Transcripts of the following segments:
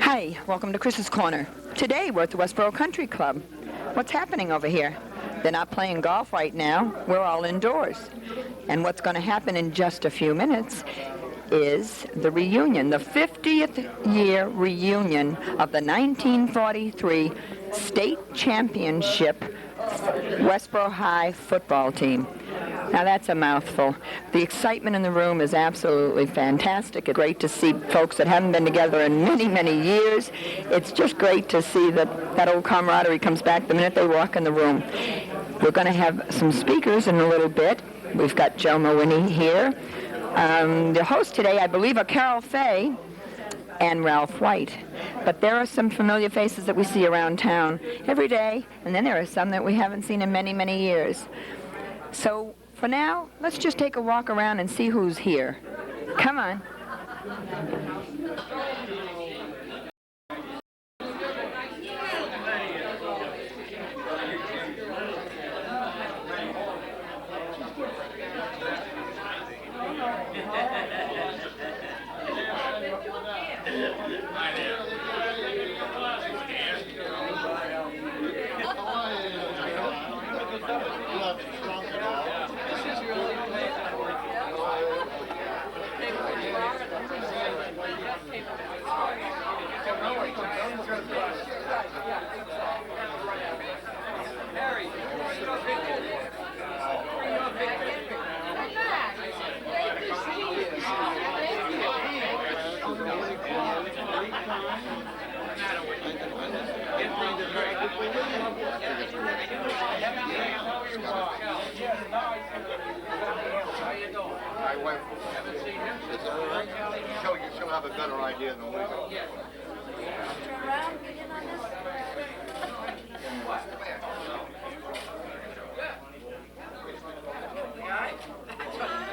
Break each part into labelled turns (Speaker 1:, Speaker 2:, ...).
Speaker 1: Hi, welcome to Chris's Corner. Today we're at the Westboro Country Club. What's happening over here? They're not playing golf right now. We're all indoors. And what's going to happen in just a few minutes is the reunion, the 50th year reunion of the 1943 State Championship Westboro High football team. Now that's a mouthful. The excitement in the room is absolutely fantastic. It's great to see folks that haven't been together in many, many years. It's just great to see that old camaraderie comes back the minute they walk in the room. We're going to have some speakers in a little bit. We've got Joe Mawhinney here. The hosts today, I believe, are Carol Fay and Ralph White. But there are some familiar faces that we see around town every day, and then there are some that we haven't seen in many, many years. So for now, let's just take a walk around and see who's here. Come on.
Speaker 2: She'll have a better idea than we do.
Speaker 3: Turn around, get in on this.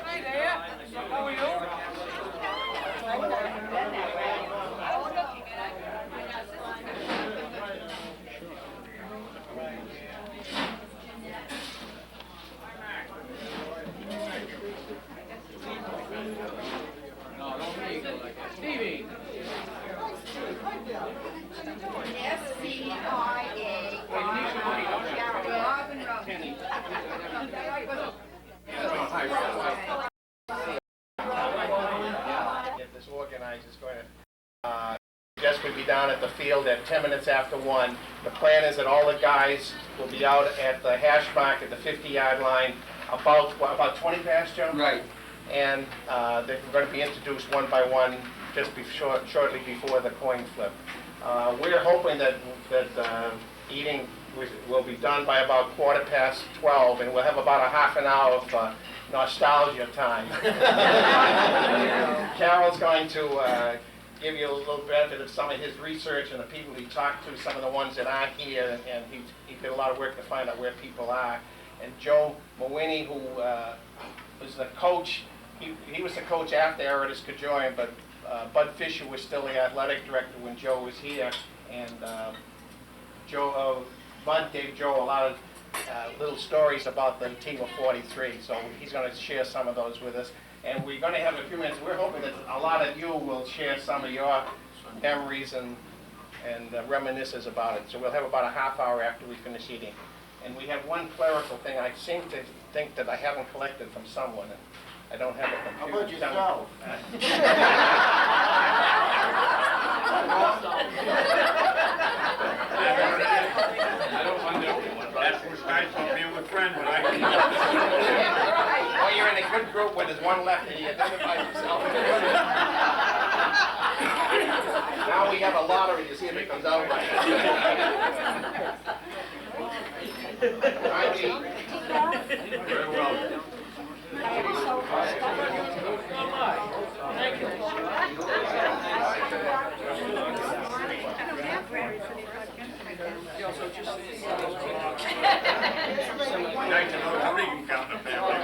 Speaker 3: Hi there. How are you?
Speaker 4: Stevie.
Speaker 2: This organizer is going to just would be down at the field at 10 minutes after 1. The plan is that all the guys will be out at the hash mark at the 50-yard line about 20 past, Joe? Right. And they're going to be introduced one by one just shortly before the coin flip. We're hoping that eating will be done by about 12:15, and we'll have about a half an hour of nostalgia time. Carol's going to give you a little bit of some of his research and the people he talked to, some of the ones that aren't here, and he did a lot of work to find out where people are. And Joe Mawhinney, who was the coach, he was the coach after Aridus could join, but Bud Fisher was still the athletic director when Joe was here, and Bud gave Joe a lot of little stories about the team of 43, so he's going to share some of those with us. And we're going to have a few minutes. We're hoping that a lot of you will share some of your memories and reminiscences about it. So we'll have about a half hour after we finish eating. And we have one clerical thing I seem to think that I haven't collected from someone. And I don't have a computer.
Speaker 5: How about yourself?
Speaker 4: I don't want to. That's what's nice about being with friends, but I can.
Speaker 2: Well, you're in a good group where there's one left and he identifies himself. Now we have a lottery to see if it comes out right.
Speaker 4: Very well.
Speaker 3: Thank you.
Speaker 4: Nice to know how many you can count in a family.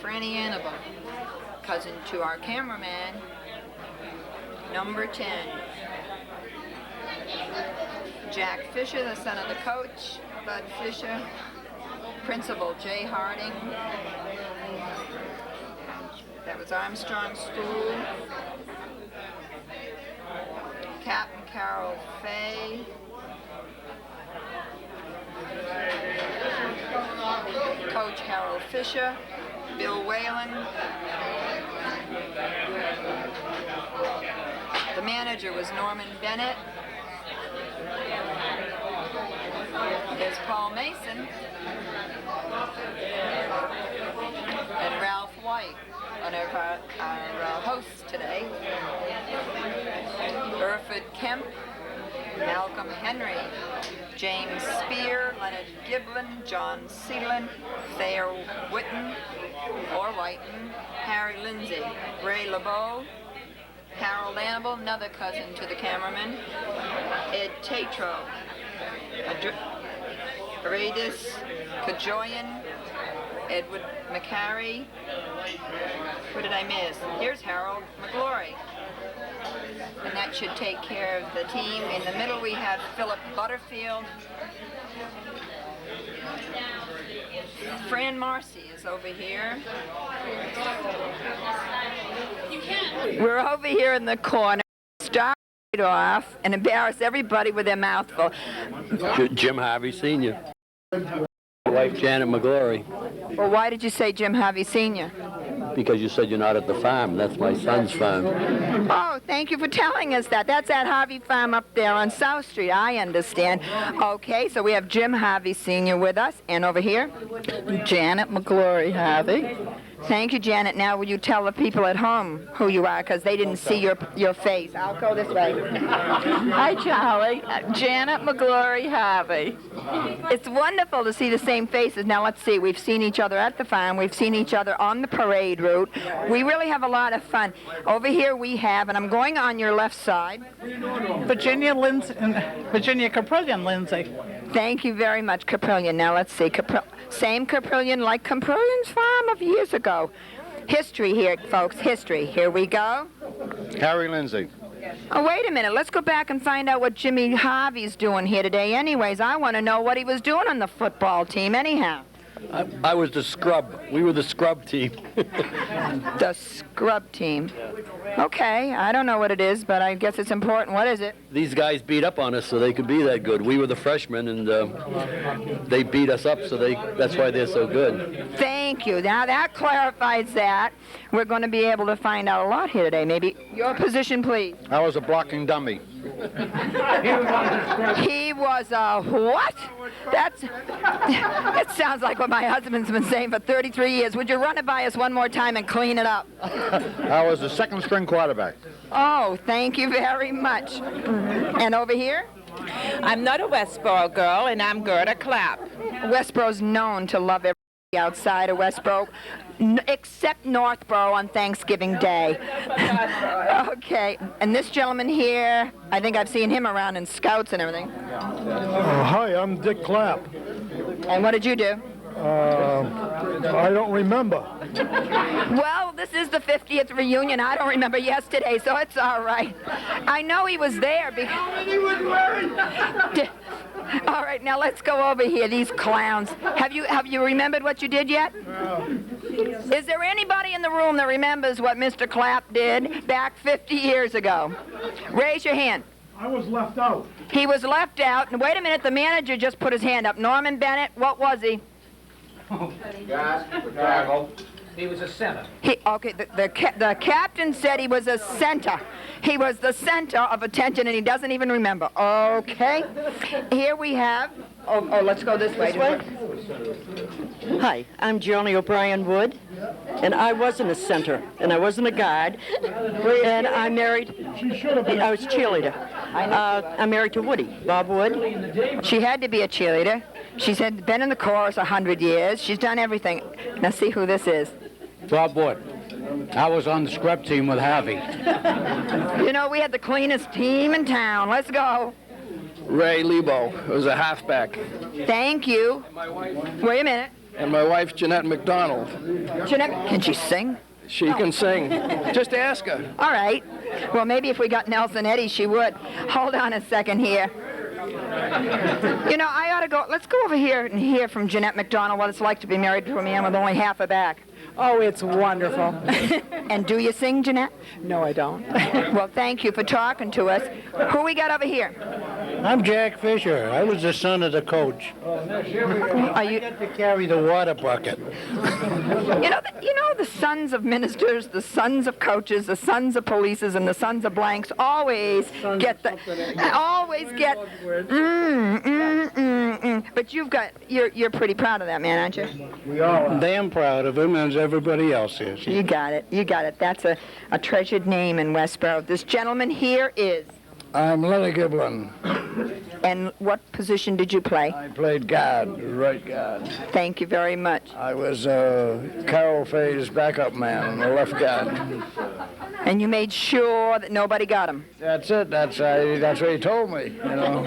Speaker 1: Franny Annabelle, cousin to our cameraman, number 10. Jack Fisher, the son of the coach, Bud Fisher, Principal Jay Harding. That was Armstrong School. Captain Carol Fay. Coach Harold Fisher, Bill Whalen. The manager was Norman Bennett. There's Paul Mason and Ralph White, one of our hosts today. Erford Kemp, Malcolm Henry, James Spear, Leonard Giblin, John Seelan, Thayer Witten, or Whiten, Harry Lindsay, Ray LeBeau, Harold Annabelle, another cousin to the cameraman, Ed Tatro, Aradis Kajoyan, Edward McCary. Who did I miss? Here's Harold McGlory. And that should take care of the team. In the middle we have Philip Butterfield. Fran Marcy is over here. We're over here in the corner. Start off and embarrass everybody with their mouth full.
Speaker 5: Jim Harvey Sr. Wife Janet McGlory.
Speaker 1: Well, why did you say Jim Harvey Sr.?
Speaker 5: Because you said you're not at the farm. That's my son's farm.
Speaker 1: Oh, thank you for telling us that. That's at Harvey Farm up there on South Street. I understand. Okay, so we have Jim Harvey Sr. with us. And over here? Janet McGlory Harvey. Thank you, Janet. Now, will you tell the people at home who you are, because they didn't see your face. I'll go this way. Hi, Charlie. Janet McGlory Harvey. It's wonderful to see the same faces. Now, let's see. We've seen each other at the farm. We've seen each other on the parade route. We really have a lot of fun. Over here we have, and I'm going on your left side.
Speaker 6: Virginia Caprillion Lindsay.
Speaker 1: Thank you very much, Caprillion. Now, let's see. Same Caprillion like Caprillion's farm of years ago. History here, folks. History. Here we go.
Speaker 7: Harry Lindsay.
Speaker 1: Oh, wait a minute. Let's go back and find out what Jimmy Harvey's doing here today. Anyways, I want to know what he was doing on the football team anyhow.
Speaker 5: I was the scrub. We were the scrub team.
Speaker 1: The scrub team. Okay, I don't know what it is, but I guess it's important. What is it?
Speaker 5: These guys beat up on us so they could be that good. We were the freshmen, and they beat us up, so that's why they're so good.
Speaker 1: Thank you. Now that clarifies that. We're going to be able to find out a lot here today. Maybe your position, please.
Speaker 7: I was a blocking dummy.
Speaker 1: He was a what? That sounds like what my husband's been saying for 33 years. Would you run it by us one more time and clean it up?
Speaker 7: I was the second string quarterback.
Speaker 1: Oh, thank you very much. And over here?
Speaker 8: I'm not a Westboro girl, and I'm Gerda Clapp.
Speaker 1: Westboro's known to love everybody outside of Westboro, except Northborough on Thanksgiving Day. Okay, and this gentleman here, I think I've seen him around in Scouts and everything.
Speaker 9: Hi, I'm Dick Clapp.
Speaker 1: And what did you do?
Speaker 9: I don't remember.
Speaker 1: Well, this is the 50th reunion. I don't remember yesterday, so it's all right. I know he was there because... he was wearing... All right, now let's go over here, these clowns. Have you remembered what you did yet? Is there anybody in the room that remembers what Mr. Clapp did back 50 years ago? Raise your hand.
Speaker 9: I was left out.
Speaker 1: He was left out. And wait a minute, the manager just put his hand up. Norman Bennett, what was he?
Speaker 3: He was a center.
Speaker 1: The captain said he was a center. He was the center of attention, and he doesn't even remember. Okay. Here we have... Oh, let's go this way.
Speaker 10: Hi, I'm Joni O'Brien Wood. and I wasn't a center, and I wasn't a guard, and I married, I was a cheerleader. I'm married to Woody, Bob Wood.
Speaker 1: She had to be a cheerleader. She's been in the chorus 100 years. She's done everything. Now see who this is.
Speaker 7: Bob Wood. I was on the scrub team with Harvey.
Speaker 1: You know, we had the cleanest team in town. Let's go.
Speaker 11: Ray Lebo was a halfback.
Speaker 1: Thank you. Wait a minute.
Speaker 11: And my wife, Jeanette McDonald.
Speaker 1: Jeanette, can she sing?
Speaker 11: She can sing. Just ask her.
Speaker 1: All right. Well, maybe if we got Nelson Eddy, she would. Hold on a second here. You know, I ought to go. Let's go over here and hear from Jeanette McDonald what it's like to be married to a man with only half a back.
Speaker 6: Oh, it's wonderful.
Speaker 1: And do you sing, Jeanette?
Speaker 6: No, I don't.
Speaker 1: Well, thank you for talking to us. Who we got over here?
Speaker 9: I'm Jack Fisher. I was the son of the coach.
Speaker 1: Are you?
Speaker 9: I got to carry the water bucket.
Speaker 1: You know the sons of ministers, the sons of coaches, the sons of polices, and the sons of blanks always get. But you're pretty proud of that man, aren't you?
Speaker 9: We all are. Damn proud of him, as everybody else is.
Speaker 1: You got it. You got it. That's a treasured name in Westboro. This gentleman here is.
Speaker 9: I'm Lenny Giblin.
Speaker 1: And what position did you play?
Speaker 9: I played guard, right guard.
Speaker 1: Thank you very much.
Speaker 9: I was Carol Fay's backup man, the left guard.
Speaker 1: And you made sure that nobody got him.
Speaker 9: That's it. That's what he told me, you know,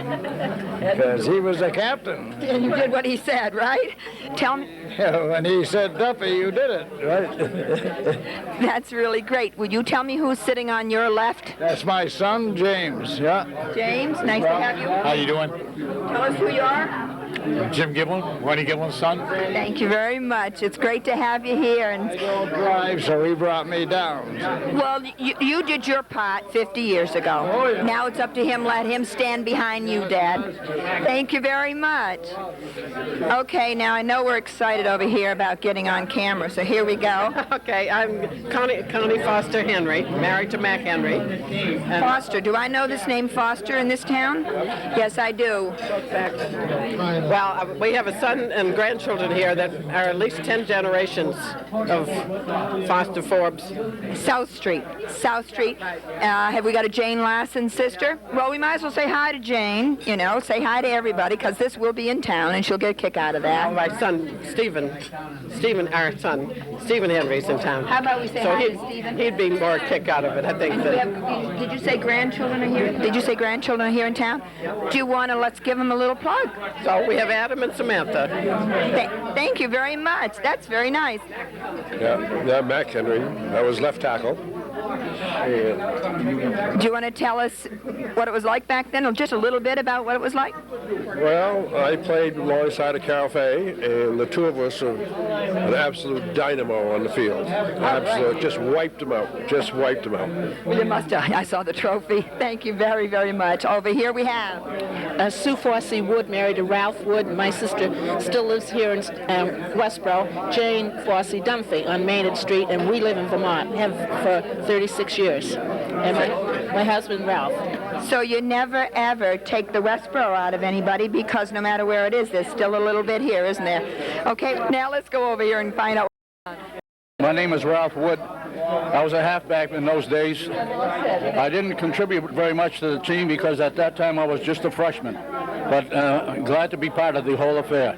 Speaker 9: because he was the captain.
Speaker 1: And you did what he said, right? Tell me.
Speaker 9: Yeah, when he said Duffy, you did it, right?
Speaker 1: That's really great. Would you tell me who's sitting on your left?
Speaker 9: That's my son, James. Yeah.
Speaker 1: James, nice to have you.
Speaker 9: How you doing?
Speaker 1: Tell us who you are.
Speaker 9: Jim Giblin, Wendy Giblin's son.
Speaker 1: Thank you very much. It's great to have you here. And
Speaker 9: I don't drive, so he brought me down.
Speaker 1: well, you did your part 50 years ago.
Speaker 9: Oh, yeah.
Speaker 1: Now it's up to him. Let him stand behind you, Dad. Thank you very much. Okay, now I know we're excited over here about getting on camera, so here we go.
Speaker 10: Okay, I'm Connie Foster Henry, married to Mac Henry.
Speaker 1: Foster, do I know this name Foster in this town? Yes, I do.
Speaker 10: Well, we have a son and grandchildren here that are at least 10 generations of Foster Forbes.
Speaker 1: South Street. South Street. Have we got a Jane Lassen sister? Well, we might as well say hi to Jane, you know, say hi to everybody, because this will be in town, and she'll get a kick out of that.
Speaker 10: My son, Stephen, our son, Stephen Henry's in town.
Speaker 1: How about we say
Speaker 10: so
Speaker 1: hi to Stephen?
Speaker 10: He'd be more kick out of it, I think.
Speaker 1: Did you say grandchildren are here? Did you say grandchildren are here in town? Do you want to, let's give them a little plug?
Speaker 10: So we have Adam and Samantha.
Speaker 1: Thank you very much. That's very nice.
Speaker 12: Yeah, Mac Henry. I was left tackle.
Speaker 1: Do you want to tell us what it was like back then, or just a little bit about what it was like?
Speaker 12: Well, I played alongside of Carol Fay, and the two of us are an absolute dynamo on the field. Absolute, just wiped them out. Just wiped them out.
Speaker 1: Well, you must have. I saw the trophy. Thank you very, very much. Over here we have
Speaker 13: Sue Fossey Wood, married to Ralph Wood. My sister still lives here in Westboro. Jane Fossey Dunphy on Maynard Street, and we live in Vermont. Have for 36 years. And my husband, Ralph.
Speaker 1: So you never, ever take the Westboro out of anybody, because no matter where it is, there's still a little bit here, isn't there? Okay, now let's go over here and find out.
Speaker 7: My name is Ralph Wood. I was a halfback in those days. I didn't contribute very much to the team because at that time I was just a freshman. But glad to be part of the whole affair.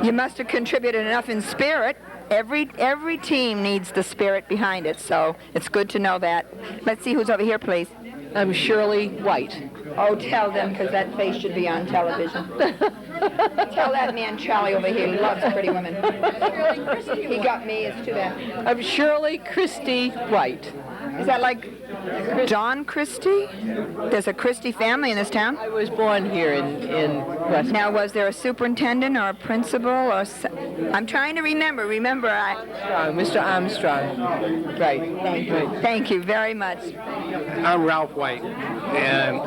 Speaker 1: You must have contributed enough in spirit. Every team needs the spirit behind it, so it's good to know that. Let's see who's over here, please.
Speaker 13: I'm Shirley White.
Speaker 1: Oh, tell them, because that face should be on television. Tell that man Charlie over here, he loves pretty women. He got me, it's too bad.
Speaker 13: I'm Shirley Christie White.
Speaker 1: Is that like John Christie? There's a Christie family in this town?
Speaker 13: I was born here in West.
Speaker 1: Now, was there a superintendent or a principal or... I'm trying to remember.
Speaker 13: Mr. Armstrong. Right.
Speaker 1: Thank you. Thank you very much.
Speaker 2: I'm Ralph White, and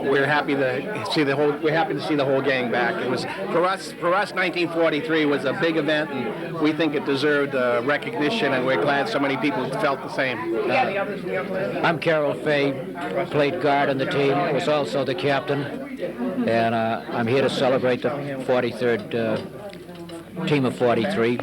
Speaker 2: we're happy to see the whole gang back. It was for us 1943 was a big event, and we think it deserved recognition, and we're glad so many people felt the same.
Speaker 14: I'm Carol Fay, played guard on the team, was also the captain, and I'm here to celebrate the 43rd team of 43.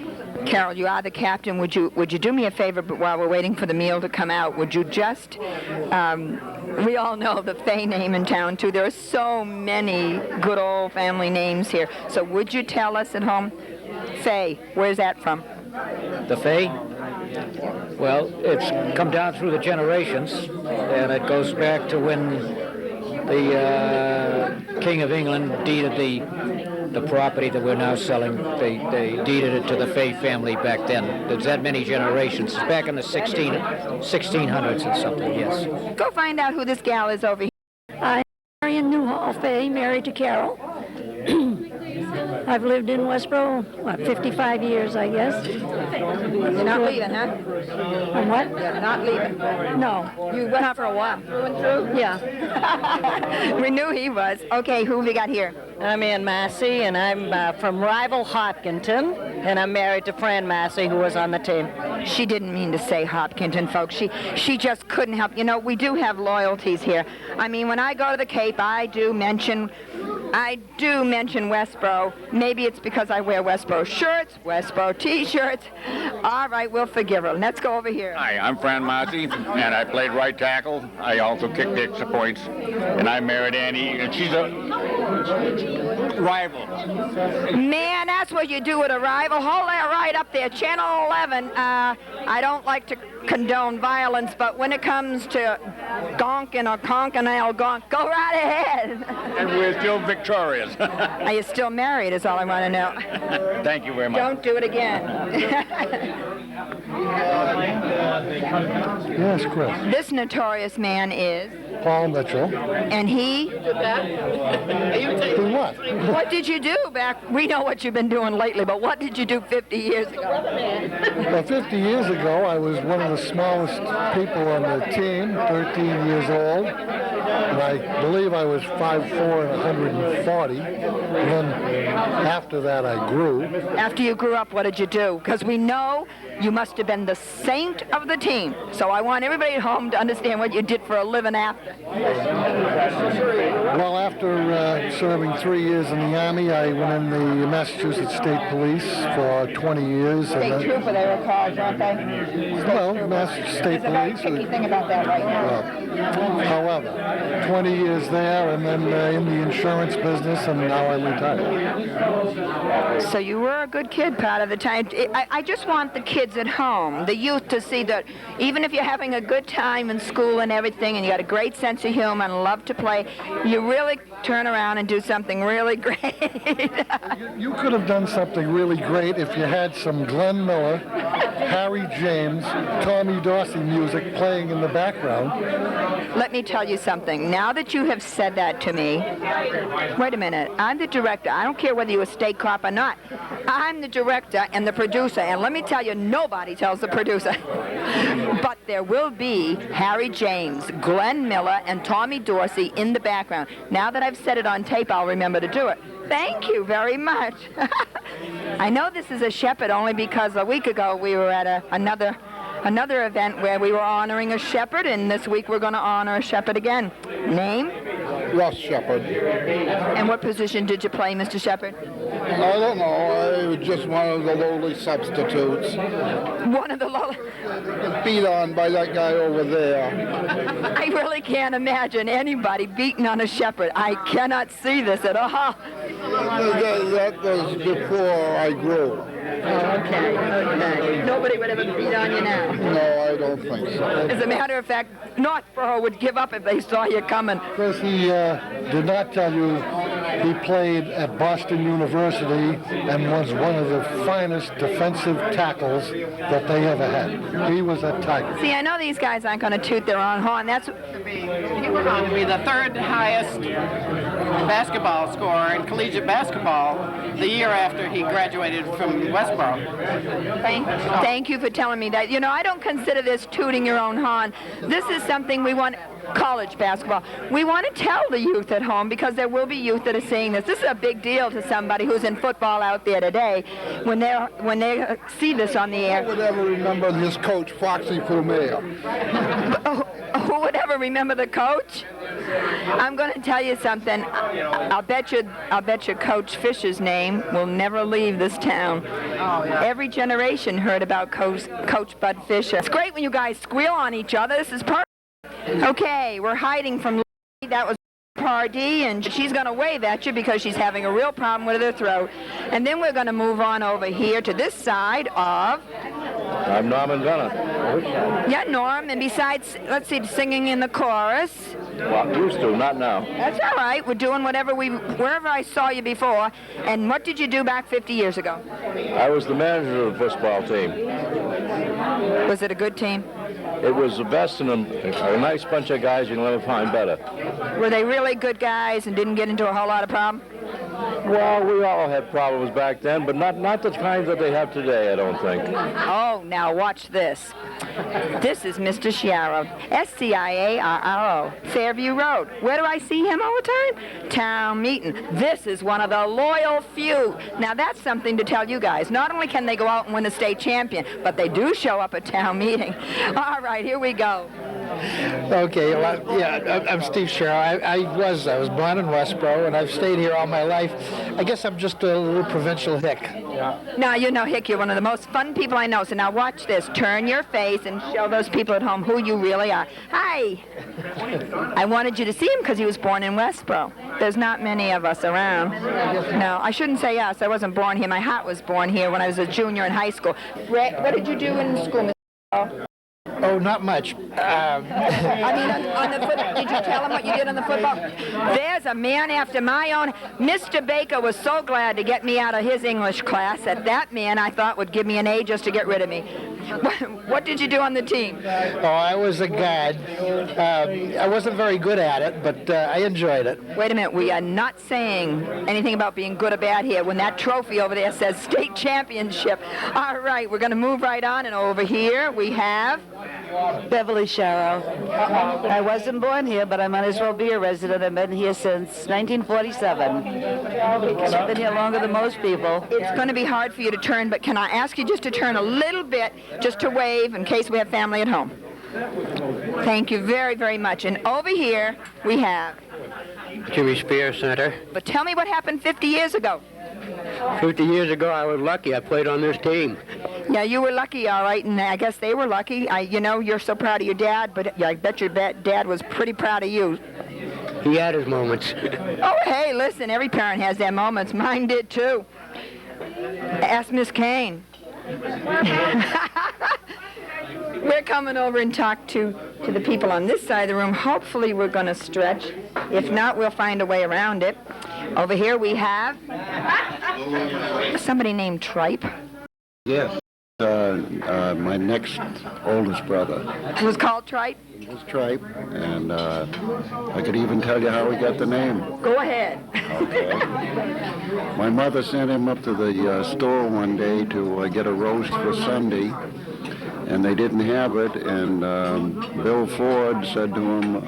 Speaker 1: Carol, you are the captain. Would you do me a favor, but while we're waiting for the meal to come out, would you just, we all know the Fay name in town, too. There are so many good old family names here. So would you tell us at home, Fay, where's that from?
Speaker 14: The Fay? Well, it's come down through the generations, and it goes back to when the King of England deeded the property that we're now selling. They deeded it to the Fay family back then. There's that many generations. It's back in the 1600s and something, yes.
Speaker 1: Go find out who this gal is over here.
Speaker 15: I'm Marion Newhall Fay, married to Carol. I've lived in Westboro, 55 years, I guess.
Speaker 1: You're not leaving, huh?
Speaker 15: And what?
Speaker 1: You're not leaving.
Speaker 15: No.
Speaker 1: You went out for a while. Through and through?
Speaker 15: Yeah.
Speaker 1: We knew he was. Okay, who have we got here?
Speaker 10: I'm Ann Massey, and I'm from rival Hopkinton, and I'm married to Fran Massey, who was on the team.
Speaker 1: She didn't mean to say Hopkinton, folks. She just couldn't help. You know, we do have loyalties here. I mean, when I go to the Cape, I do mention Westboro. Maybe it's because I wear Westboro shirts, Westboro T-shirts. All right, we'll forgive her. Let's go over here.
Speaker 4: Hi, I'm Fran Massey, and I played right tackle. I also kicked extra points, and I married Annie, and she's a rival.
Speaker 1: Man, that's what you do with a rival. Hold that right up there. Channel 11. I don't like to condone violence, but when it comes to gonking or conking, I'll gonk. Go right ahead.
Speaker 4: And we're still victorious.
Speaker 1: Are you still married is all I want to know.
Speaker 4: Thank you very much.
Speaker 1: Don't do it again.
Speaker 16: Yes, Chris.
Speaker 1: This notorious man is?
Speaker 16: Paul Mitchell.
Speaker 1: And he?
Speaker 16: Do what?
Speaker 1: What did you do back? We know what you've been doing lately, but what did you do 50 years ago?
Speaker 16: Well, 50 years ago, I was one of the smallest people on the team, 13 years old. And I believe I was 5'4" and 140. And then after that, I grew.
Speaker 1: After you grew up, what did you do? Because we know you must have been the saint of the team. So I want everybody at home to understand what you did for a living after.
Speaker 16: Well, after serving 3 years in the Army, I went in the Massachusetts State Police for 20 years.
Speaker 1: State trooper, they were called, weren't they?
Speaker 16: Well, Massachusetts State Police.
Speaker 1: There's a very tricky thing about that right now.
Speaker 16: However, 20 years there, and then in the insurance business, and now I'm retired.
Speaker 1: So you were a good kid part of the time. I just want the kids at home, the youth, to see that even if you're having a good time in school and everything, and you got a great sense of humor and love to play, you really turn around and do something really great.
Speaker 16: You could have done something really great if you had some Glenn Miller, Harry James, Tommy Dorsey music playing in the background.
Speaker 1: Let me tell you something. Now that you have said that to me, wait a minute. I'm the director. I don't care whether you're a state cop or not. I'm the director and the producer, and let me tell you, nobody tells the producer. But there will be Harry James, Glenn Miller, and Tommy Dorsey in the background. Now that I've said it on tape, I'll remember to do it. Thank you very much. I know this is a shepherd only because a week ago we were at another event where we were honoring a shepherd, and this week we're going to honor a shepherd again. Name?
Speaker 17: Ross Shepherd.
Speaker 1: And what position did you play, Mr. Shepherd?
Speaker 17: I don't know. I was just one of the lowly substitutes.
Speaker 1: One of the lowly?
Speaker 17: Beat on by that guy over there.
Speaker 1: I really can't imagine anybody beating on a shepherd. I cannot see this at all.
Speaker 17: That was before I grew.
Speaker 1: Okay. Nobody would ever beat on you now.
Speaker 17: No, I don't think so.
Speaker 1: As a matter of fact, Northborough would give up if they saw you coming.
Speaker 16: Chris, he did not tell you he played at Boston University and was one of the finest defensive tackles that they ever had. He was a tiger.
Speaker 1: See, I know these guys aren't going to toot their own horn. He
Speaker 8: went on to be the third highest basketball scorer in collegiate basketball the year after he graduated from Westboro.
Speaker 1: Thank you for telling me that. You know, I don't consider this tooting your own horn. This is something we want. College basketball. We want to tell the youth at home, because there will be youth that are seeing this. This is a big deal to somebody who's in football out there today when they see this on the air.
Speaker 17: Who would ever remember his coach, Foxy Fumea?
Speaker 1: Who would ever remember the coach? I'm going to tell you something. I'll bet you Coach Fisher's name will never leave this town. Every generation heard about Coach Bud Fisher. It's great when you guys squeal on each other. This is perfect. Okay, we're hiding from Lily. That was Pardee, and she's going to wave at you because she's having a real problem with her throat. And then we're going to move on over here to this side of...
Speaker 12: I'm Norman Bennett.
Speaker 1: Yeah, Norm, and besides, let's see, singing in the chorus.
Speaker 12: Well, used to, not now.
Speaker 1: That's all right. We're doing wherever I saw you before. And what did you do back 50 years ago?
Speaker 12: I was the manager of the football team.
Speaker 1: Was it a good team?
Speaker 12: It was the best and a nice bunch of guys you can never find better.
Speaker 1: Were they really good guys and didn't get into a whole lot of problems?
Speaker 12: Well, we all had problems back then, but not the kind that they have today, I don't think.
Speaker 1: Oh, now watch this. This is Mr. Sciarro, S-C-I-A-R-R-O, Fairview Road. Where do I see him all the time? Town meeting. This is one of the loyal few. Now, that's something to tell you guys. Not only can they go out and win a state champion, but they do show up at town meeting. All right, here we go.
Speaker 18: Okay, well, I'm Steve Sciarro. I was born in Westboro, and I've stayed here all my life. I guess I'm just a little provincial hick.
Speaker 1: Now, you know, Hick, you're one of the most fun people I know. So now watch this. Turn your face and show those people at home who you really are. Hi. I wanted you to see him because he was born in Westboro. There's not many of us around. No, I shouldn't say us. I wasn't born here. My heart was born here when I was a junior in high school. What did you do in school, Mr. Hall?
Speaker 18: Oh, not much.
Speaker 1: I mean, on the football, did you tell him what you did on the football? There's a man after my own. Mr. Baker was so glad to get me out of his English class that man I thought would give me an A just to get rid of me. What did you do on the team?
Speaker 18: Oh, I was a guard. I wasn't very good at it, but I enjoyed it.
Speaker 1: Wait a minute, we are not saying anything about being good or bad here when that trophy over there says state championship. All right, we're going to move right on, and over here we have...
Speaker 19: Beverly Sciarro. I wasn't born here, but I might as well be a resident. I've been here since 1947. I've been here longer than most people.
Speaker 1: It's going to be hard for you to turn, but can I ask you just to turn a little bit, just to wave in case we have family at home? Thank you very, very much. And over here we have...
Speaker 20: Jimmy Spear Center.
Speaker 1: But tell me what happened 50 years ago.
Speaker 20: 50 years ago, I was lucky. I played on this team.
Speaker 1: Yeah, you were lucky, all right, and I guess they were lucky. You know, you're so proud of your dad, but I bet your dad was pretty proud of you.
Speaker 20: He had his moments.
Speaker 1: Oh, hey, listen, every parent has their moments. Mine did, too. Ask Miss Kane. We're coming over and talk to the people on this side of the room. Hopefully we're going to stretch. If not, we'll find a way around it. Over here we have somebody named Tripe.
Speaker 21: Yes, my next oldest brother.
Speaker 1: It was called Tripe?
Speaker 21: It was Tripe, and I could even tell you how he got the name.
Speaker 1: Go ahead.
Speaker 21: Okay. My mother sent him up to the store one day to get a roast for Sunday, and they didn't have it, and Bill Ford said to him,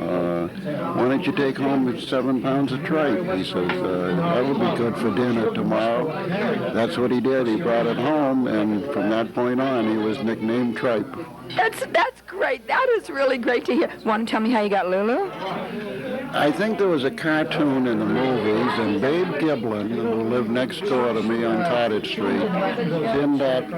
Speaker 21: why don't you take home 7 pounds of tripe? He says, that would be good for dinner tomorrow. That's what he did. He brought it home, and from that point on, he was nicknamed Tripe.
Speaker 1: That's great. That is really great to hear. Want to tell me how you got Lulu?
Speaker 21: I think there was a cartoon in the movies, and Babe Giblin, who lived next door to me on Cottage Street, pinned that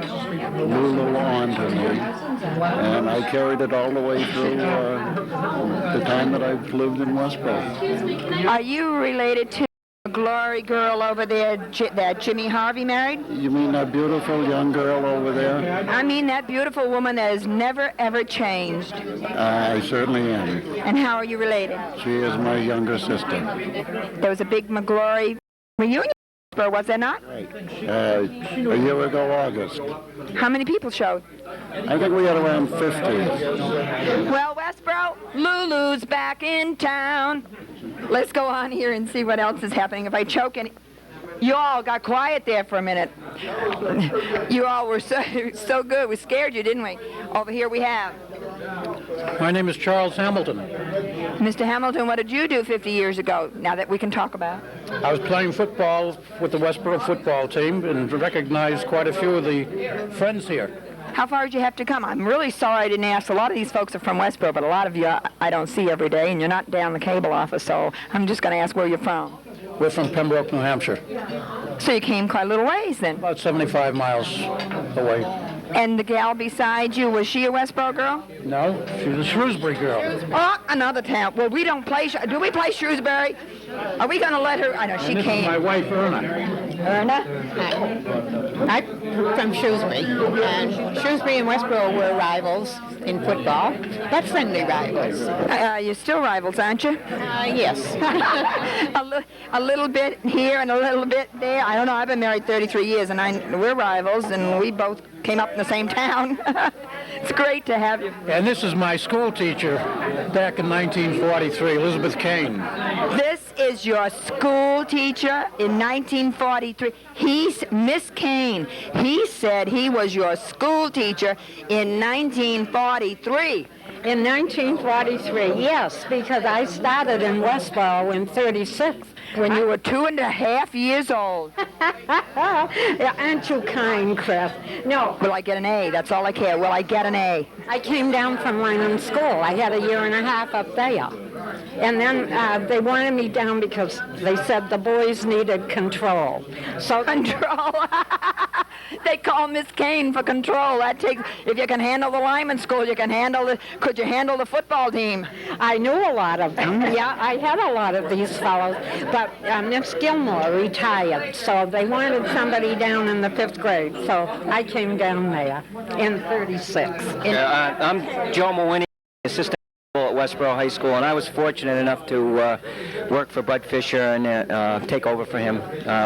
Speaker 21: Lulu on to me, and I carried it all the way through the time that I've lived in Westboro.
Speaker 1: Are you related to a glory girl over there that Jimmy Harvey married?
Speaker 21: You mean that beautiful young girl over there?
Speaker 1: I mean that beautiful woman that has never, ever changed.
Speaker 21: I certainly am.
Speaker 1: And how are you related?
Speaker 21: She is my younger sister.
Speaker 1: There was a big McGlory reunion, was there not?
Speaker 21: Right. A year ago, August.
Speaker 1: How many people showed?
Speaker 21: I think we had around 50.
Speaker 1: Well, Westboro, Lulu's back in town. Let's go on here and see what else is happening. If I choke any... You all got quiet there for a minute. You all were so good. We scared you, didn't we? Over here we have...
Speaker 7: My name is Charles Hamilton.
Speaker 1: Mr. Hamilton, what did you do 50 years ago, now that we can talk about?
Speaker 7: I was playing football with the Westboro football team and recognized quite a few of the friends here.
Speaker 1: How far did you have to come? I'm really sorry I didn't ask. A lot of these folks are from Westboro, but a lot of you I don't see every day, and you're not down the cable office, so I'm just going to ask where you're from.
Speaker 7: We're from Pembroke, New Hampshire.
Speaker 1: So you came quite a little ways then.
Speaker 7: About 75 miles away.
Speaker 1: And the gal beside you, was she a Westboro girl?
Speaker 7: No, she's a Shrewsbury girl.
Speaker 1: Oh, another town. Well, we don't play. Do we play Shrewsbury? Are we going to let her? I know she
Speaker 7: This
Speaker 1: can't.
Speaker 7: is my wife, Erna.
Speaker 1: Erna?
Speaker 8: I'm from Shrewsbury, and Shrewsbury and Westboro were rivals in football, but friendly rivals.
Speaker 1: You're still rivals, aren't you?
Speaker 8: Yes.
Speaker 1: a little bit here and a little bit there. I don't know. I've been married 33 years, and we're rivals, and we both came up in the same town. It's great to have you.
Speaker 7: And this is my school teacher back in 1943, Elizabeth Kane.
Speaker 1: This is your school teacher in 1943. He's Miss Kane. He said he was your school teacher in 1943.
Speaker 15: In 1943, yes, because I started in Westboro in 36.
Speaker 1: When you were 2.5 years old.
Speaker 15: Aren't you kind, Chris? No.
Speaker 1: Will I get an A? That's all I care. Will I get an A?
Speaker 15: I came down from Lanham School. I had a year and a half up there. And then they wanted me down because they said the boys needed control. So
Speaker 1: control. They call Miss Kane for control. That takes. If you can handle the lineman school, you can handle the. Could you handle the football team?
Speaker 15: I knew a lot of them. Yeah, I had a lot of these fellows. But Miss Gilmore retired, so they wanted somebody down in the 5th grade. So I came down there in 36.
Speaker 5: I'm Joe Mawini, assistant at Westboro High School, and I was fortunate enough to work for Bud Fisher and take over for him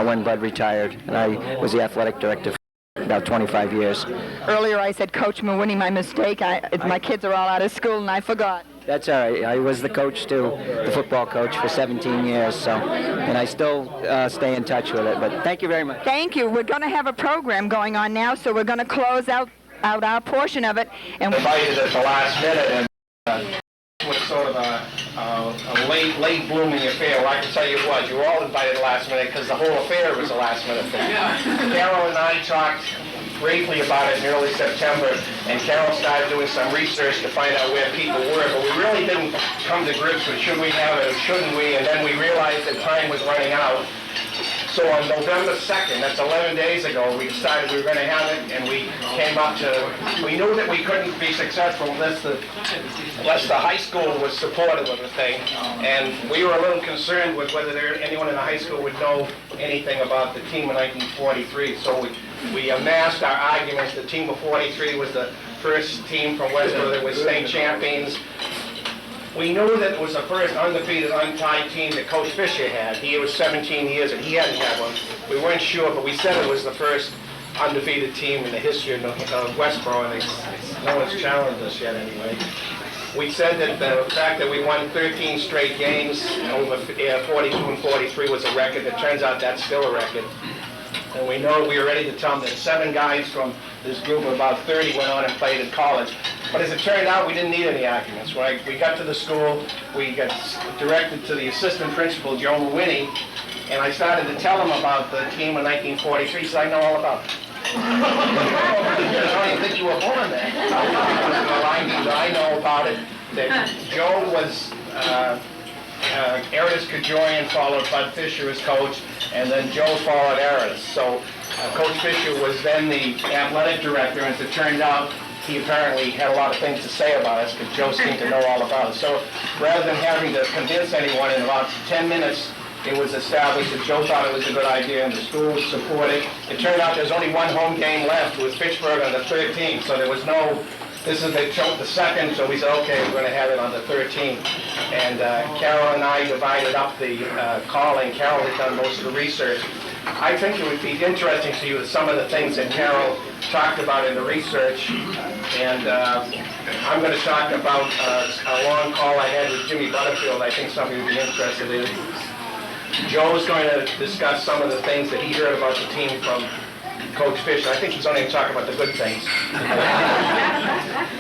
Speaker 5: when Bud retired. And I was the athletic director for about 25 years.
Speaker 1: Earlier I said Coach Mawini, my mistake. My kids are all out of school and I forgot.
Speaker 5: That's all right. I was the coach too, the football coach for 17 years, so, and I still stay in touch with it. But thank you very much.
Speaker 1: Thank you. We're going to have a program going on now, so we're going to close out our portion of it. And
Speaker 2: invited at the last minute, and it was sort of a late blooming affair. Well, I can tell you what, you were all invited last minute because the whole affair was a last minute thing. Carol and I talked briefly about it in early September, and Carol started doing some research to find out where people were, but we really didn't come to grips with should we have it or shouldn't we, and then we realized that time was running out. So on November 2nd, that's 11 days ago, we decided we were going to have it, and we came up to, we knew that we couldn't be successful unless the high school was supportive of the thing, and we were a little concerned with whether anyone in the high school would know anything about the team of 1943, so we amassed our arguments. The team of 43 was the first team from Westboro that was state champions. We knew that it was the first undefeated, untied team that Coach Fisher had. He was 17 years and he hadn't had one. We weren't sure, but we said it was the first undefeated team in the history of Westboro, and no one's challenged us yet anyway. We said that the fact that we won 13 straight games over 42 and 43 was a record. It turns out that's still a record. And we know we were ready to tell them that 7 guys from this group of about 30 went on and played in college. But as it turned out, we didn't need any arguments, right? We got to the school, we got directed to the assistant principal, Joe Mawini, and I started to tell him about the team in 1943, so I know all about it. I don't even think you were born then. I know about it, that Joe was Aridus Kajoyan followed Bud Fisher as coach, and then Joe followed Aridus. So Coach Fisher was then the athletic director, and as it turned out, he apparently had a lot of things to say about us because Joe seemed to know all about it. So rather than having to convince anyone, in about 10 minutes, it was established that Joe thought it was a good idea and the school would support it. It turned out there's only one home game left. It was Fitchburg on the 13th, so there was no, this is the second, so we said, okay, we're going to have it on the 13th. And Carol and I divided up the calling. Carol had done most of the research. I think it would be interesting to you some of the things that Carol talked about in the research. And I'm going to talk about a long call I had with Jimmy Butterfield I think some of you would be interested in. Joe's going to discuss some of the things that he heard about the team from Coach Fisher. I think he's only going to talk about the good things.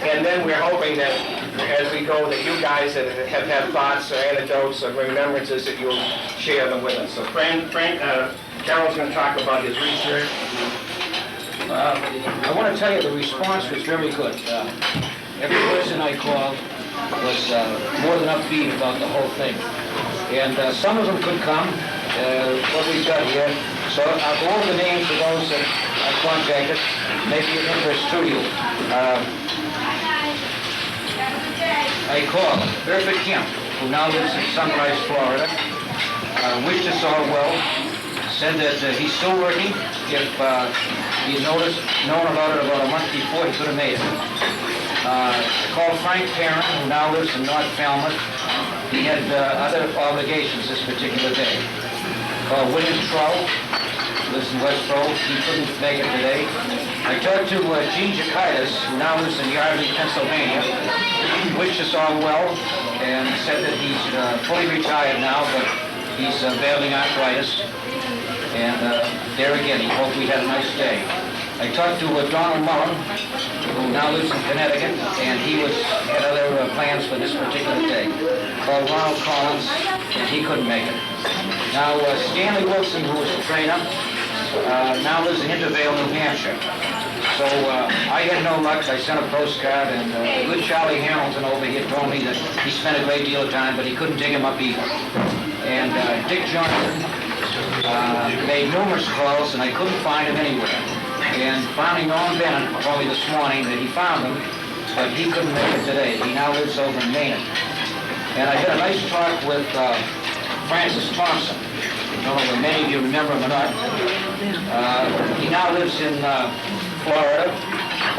Speaker 2: And then we're hoping that as we go, that you guys that have had thoughts or anecdotes or remembrances, that you'll share them with us. So Carol's going to talk about his research.
Speaker 14: I want to tell you the response was very good. Every person I called was more than upbeat about the whole thing. And some of them could come, what we've got here. So I'll go over the names of those that I contacted, maybe of interest to you. I called Bertha Kemp, who now lives in Sunrise, Florida. Wished us all well. Said that he's still working. If he'd known about it about a month before, he could have made it. Called Frank Perrin, who now lives in North Falmouth. He had other obligations this particular day. Called William Troll, lives in Westboro. He couldn't make it today. I talked to Gene Jakitis, who now lives in Yardley, Pennsylvania. Wished us all well and said that he's fully retired now, but he's battling arthritis. And there again, he hoped we had a nice day. I talked to Donald Mullen, who now lives in Connecticut, and he had other plans for this particular day. Called Ronald Collins, and he couldn't make it. Now, Stanley Wilson, who was the trainer, now lives in Intervale, New Hampshire. So I had no luck. I sent a postcard, and the good Charlie Hamilton over here told me that he spent a great deal of time, but he couldn't dig him up either. And Dick Johnson made numerous calls, and I couldn't find him anywhere. And finally, Norm Bennett told me this morning that he found him, but he couldn't make it today. He now lives over in Maine. And I had a nice talk with Francis Thompson. I don't know if many of you remember him or not. He now lives in Florida,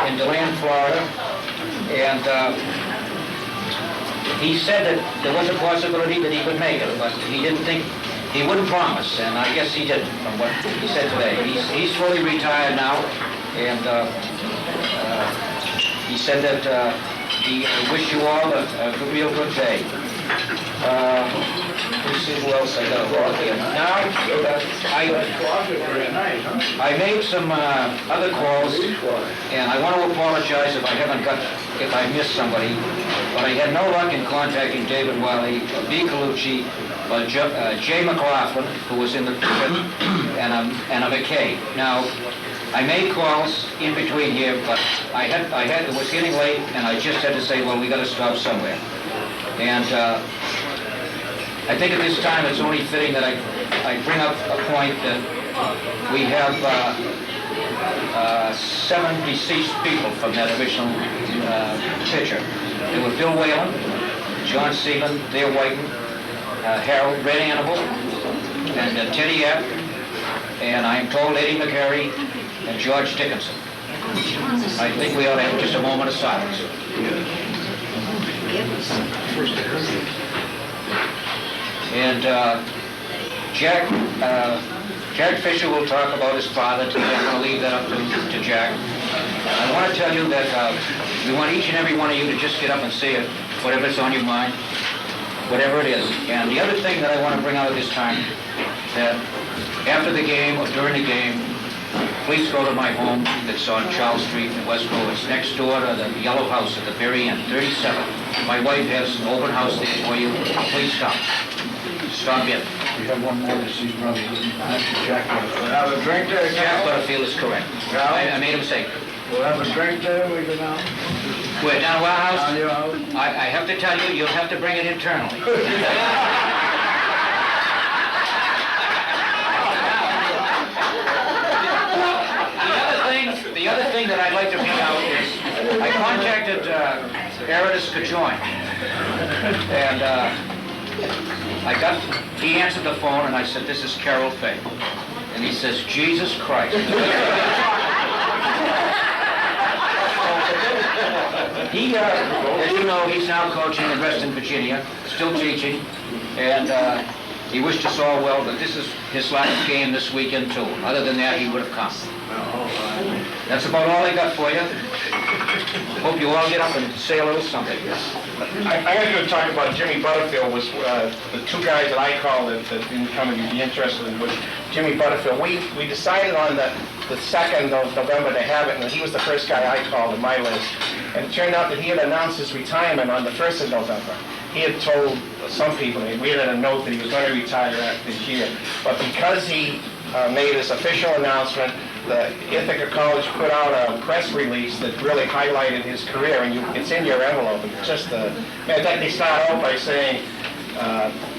Speaker 14: in DeLand, Florida. And he said that there was a possibility that he could make it, but he didn't think, he wouldn't promise, and I guess he didn't, from what he said today. He's fully retired now, and he said that he wished you all a real good day. Let's see who else I got to walk in. Now, I made some other calls, and I want to apologize if I missed somebody, but I had no luck in contacting David Wiley, B. Colucci, Jay McLaughlin, who was in the picture, and a McKay. Now, I made calls in between here, but it was getting late, and I just had to say, well, we got to stop somewhere. And I think at this time it's only fitting that I bring up a point that we have 7 deceased people from that original picture. They were Bill Whalen, John Seaman, Theo Whiten, Harold Red Animal, and Teddy Epp, and I am told Eddie McCary and George Dickinson. I think we ought to have just a moment of silence. And Jack Fisher will talk about his father today. I'm going to leave that up to Jack. I want to tell you that we want each and every one of you to just get up and say it, whatever's on your mind, whatever it is. And the other thing that I want to bring out at this time, that after the game or during the game, please go to my home that's on Charles Street in Westboro. It's next door to the yellow house at the very end, 37. My wife has an open house there for you. Please stop. Stop in.
Speaker 7: We have one more deceased brother. Jack Butterfield.
Speaker 14: Have a drink there, Jack Butterfield is correct. I made a mistake.
Speaker 7: We'll have a drink there, we go down.
Speaker 14: We're down to our house?
Speaker 7: Down your house.
Speaker 14: I have to tell you, you'll have to bring it internally. The other thing that I'd like to bring out is I contacted Herodis Cajoin, and he answered the phone, and I said, this is Carol Fay. And he says, Jesus Christ. He, as you know, he's now coaching in Reston, Virginia, still teaching, and he wished us all well, but this is his last game this weekend, too. Other than that, he would have come. That's about all I got for you. Hope you all get up and say a little something.
Speaker 2: I got to talk about Jimmy Butterfield. Was the 2 guys that I called that didn't come and be interested in was Jimmy Butterfield. We decided on the 2nd of November to have it, and he was the first guy I called in my list. And it turned out that he had announced his retirement on the 1st of November. He had told some people, we had a note that he was going to retire this year. But because he made his official announcement the Ithaca College put out a press release that really highlighted his career, and it's in your envelope. It's just in fact, they start out by saying,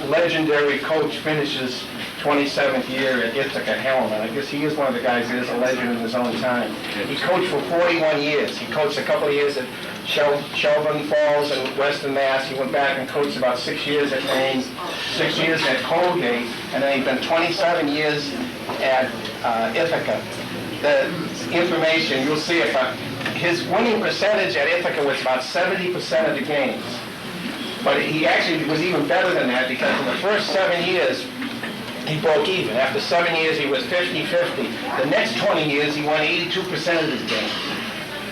Speaker 2: legendary coach finishes 27th year at Ithaca Helm, and I guess he is one of the guys that is a legend in his own time. He coached for 41 years. He coached a couple of years at Shelburne Falls and Western Mass. He went back and coached about 6 years at Maine, 6 years at Colgate, and then he's been 27 years at Ithaca. The information, you'll see it, his winning percentage at Ithaca was about 70% of the games. But he actually was even better than that, because in the first 7 years, he broke even. After 7 years, he was 50-50. The next 20 years, he won 82% of his games.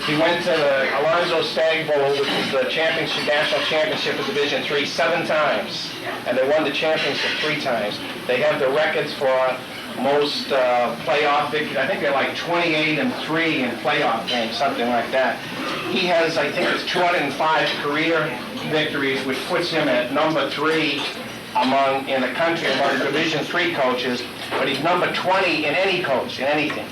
Speaker 2: He went to the Alonzo Stagg Bowl, which is the championship, national championship of Division III, 7 times, and they won the championship 3 times. They have the records for most playoff victories. I think they're like 28-3 in playoff games, something like that. He has, I think, it's 205 career victories, which puts him at number 3 in the country among Division III coaches, but he's number 20 in any coach, in anything.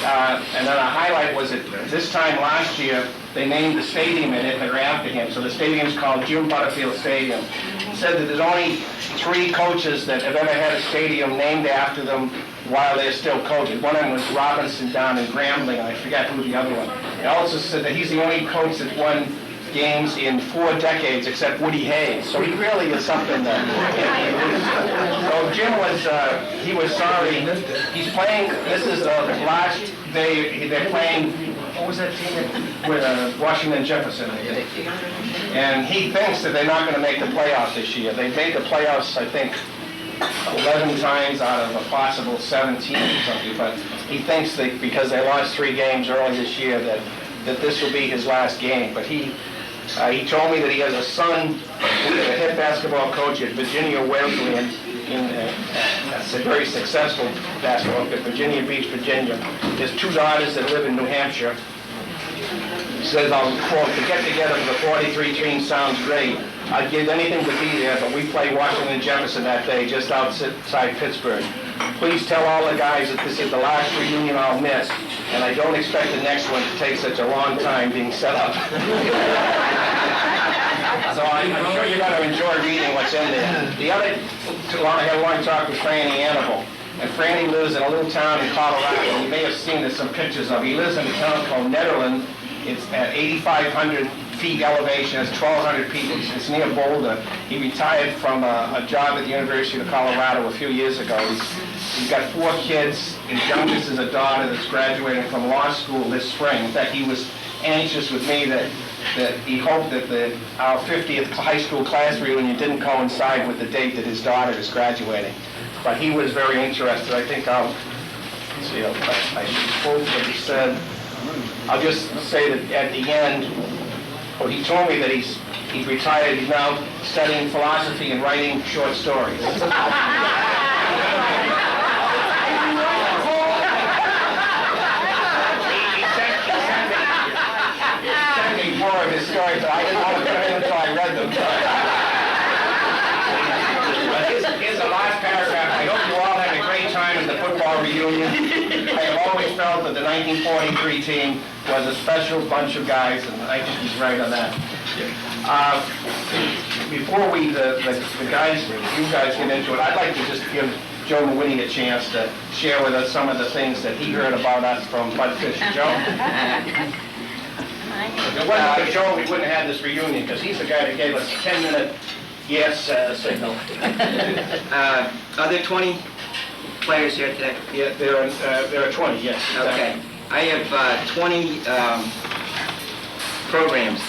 Speaker 2: And then a highlight was that this time last year, they named the stadium in Ithaca after him. So the stadium's called Jim Butterfield Stadium. He said that there's only 3 coaches that have ever had a stadium named after them while they're still coaches. One of them was Robinson down in Grambling, and I forget who the other one. He also said that he's the only coach that won games in 4 decades except Woody Hayes. So he really is something that... So Jim was, he was sorry. He's playing, this is the last day they're playing, what was that team with Washington Jefferson? And he thinks that they're not going to make the playoffs this year. They made the playoffs, I think, 11 times out of a possible 17 or something, but he thinks that because they lost 3 games early this year that this will be his last game. But he told me that he has a son who's a head basketball coach at Virginia Wesleyan, that's a very successful basketball at Virginia Beach, Virginia. His 2 daughters that live in New Hampshire. He says, I'll quote, to get together for the 43 team sounds great. I'd give anything to be there, but we play Washington Jefferson that day just outside Pittsburgh. Please tell all the guys that this is the last reunion I'll miss, and I don't expect the next one to take such a long time being set up. So I'm sure you're going to enjoy reading what's in there. The other, I had a long talk with Franny Annable, and Franny lives in a little town in Colorado. You may have seen there's some pictures of. He lives in a town called Nederland. It's at 8,500 feet elevation. It's 1,200 people. It's near Boulder. He retired from a job at the University of Colorado a few years ago. He's got 4 kids. His youngest is a daughter that's graduating from law school this spring. In fact, he was anxious with me that he hoped that our 50th high school class reunion didn't coincide with the date that his daughter is graduating. But he was very interested. I think I'll see. I quote what he said. I'll just say that at the end, he told me that he's retired. He's now studying philosophy and writing short stories. More of his stories, but I didn't want to put them in until I read them. Here's the last paragraph. I hope you all had a great time at the football reunion. I have always felt that the 1943 team was a special bunch of guys, and I think he's right on that. Before the guys, you guys get into it, I'd like to just give Joe Mawhinney a chance to share with us some of the things that he heard about us from Bud Fisher. Joe? If it wasn't for Joe, we wouldn't have had this reunion, because he's the guy that gave us a 10-minute yes signal.
Speaker 5: Are there 20 players here today?
Speaker 2: Yeah, there are 20, yes.
Speaker 5: Okay. I have 20 programs.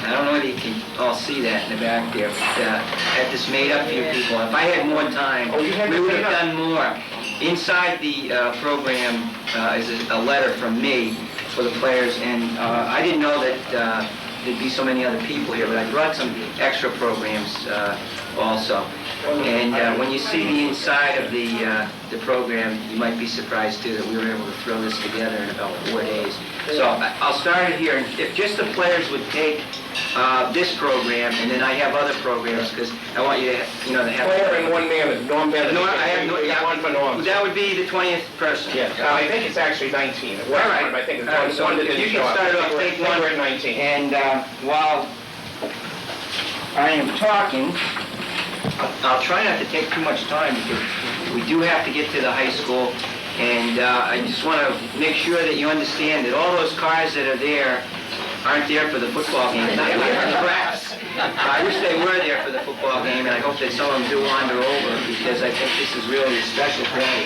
Speaker 5: I don't know whether you can all see that in the back there, but I had this made up for you people. If I had more time, we would have done more. Inside the program is a letter from me for the players, and I didn't know that there'd be so many other people here, but I brought some extra programs also. And when you see the inside of the program, you might be surprised too that we were able to throw this together in about 4 days. So I'll start it here. If just the players would take this program, and then I have other programs because I want you to, to have.
Speaker 2: Player and one man, Norm Bennett.
Speaker 5: No, I have
Speaker 2: one for Norm.
Speaker 5: That would be the 20th person.
Speaker 2: Yes, I think it's actually 19. It was
Speaker 5: All right.
Speaker 2: one, but I think it's
Speaker 5: All right,
Speaker 2: one,
Speaker 5: so
Speaker 2: one that
Speaker 5: if
Speaker 2: didn't
Speaker 5: you
Speaker 2: show
Speaker 5: can
Speaker 2: up.
Speaker 5: start off,
Speaker 2: I think
Speaker 5: take
Speaker 2: we're-
Speaker 5: one.
Speaker 2: We're at 19.
Speaker 5: And while I am talking, I'll try not to take too much time because we do have to get to the high school. And I just want to make sure that you understand that all those cars that are there aren't there for the football game, not there for the practice. I wish they were there for the football game, and I hope that some of them do wander over because I think this is really a special day.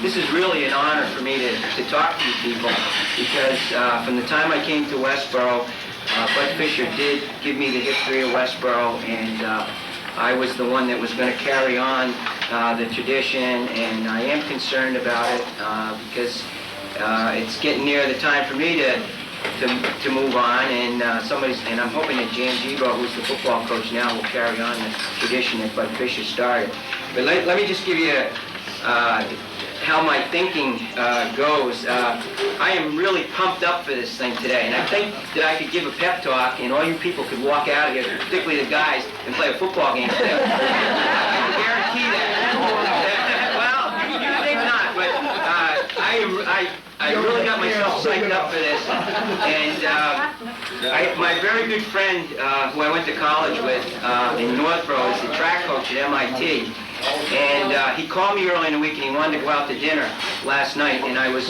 Speaker 5: This is really an honor for me to talk to you people because from the time I came to Westboro, Bud Fisher did give me the history of Westboro, and I was the one that was going to carry on the tradition, and I am concerned about it because it's getting near the time for me to move on, and I'm hoping that Jan Gibo, who's the football coach now, will carry on the tradition that Bud Fisher started. But let me just give you how my thinking goes. I am really pumped up for this thing today, and I think that I could give a pep talk, and all you people could walk out of here, particularly the guys, and play a football game today. I can guarantee that. Well, you think not, but I really got myself psyched up for this, and my very good friend who I went to college with in Northborough is the track coach at MIT. And he called me early in the week and he wanted to go out to dinner last night, and I was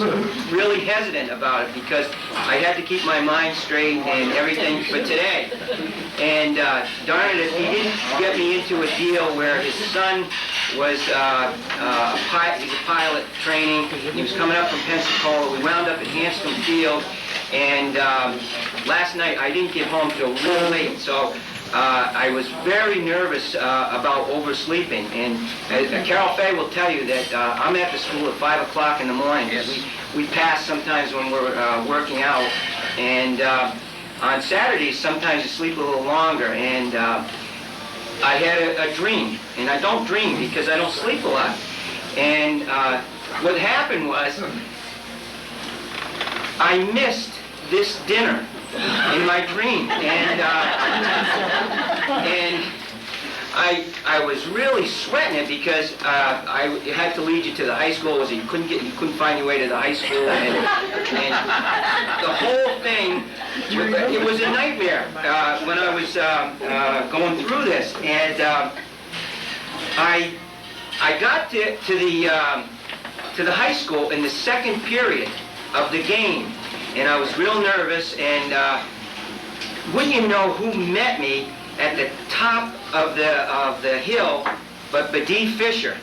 Speaker 5: really hesitant about it because I had to keep my mind straight and everything for today. And darn it, if he didn't get me into a deal where his son was he's a pilot training, he was coming up from Pensacola. We wound up at Hanscom Field, and last night I didn't get home till real late, so I was very nervous about oversleeping, and Carol Fay will tell you that I'm at the school at 5 o'clock in the morning because we pass sometimes when we're working out, and on Saturdays sometimes you sleep a little longer, and I had a dream, and I don't dream because I don't sleep a lot, and what happened was I missed this dinner in my dream, and I was really sweating it because I had to lead you to the high school. Was you couldn't find your way to the high school, and the whole thing. It was a nightmare when I was going through this, and I got to the high school in the second period of the game. And I was real nervous, and wouldn't you know who met me at the top of the hill but Badie Fisher,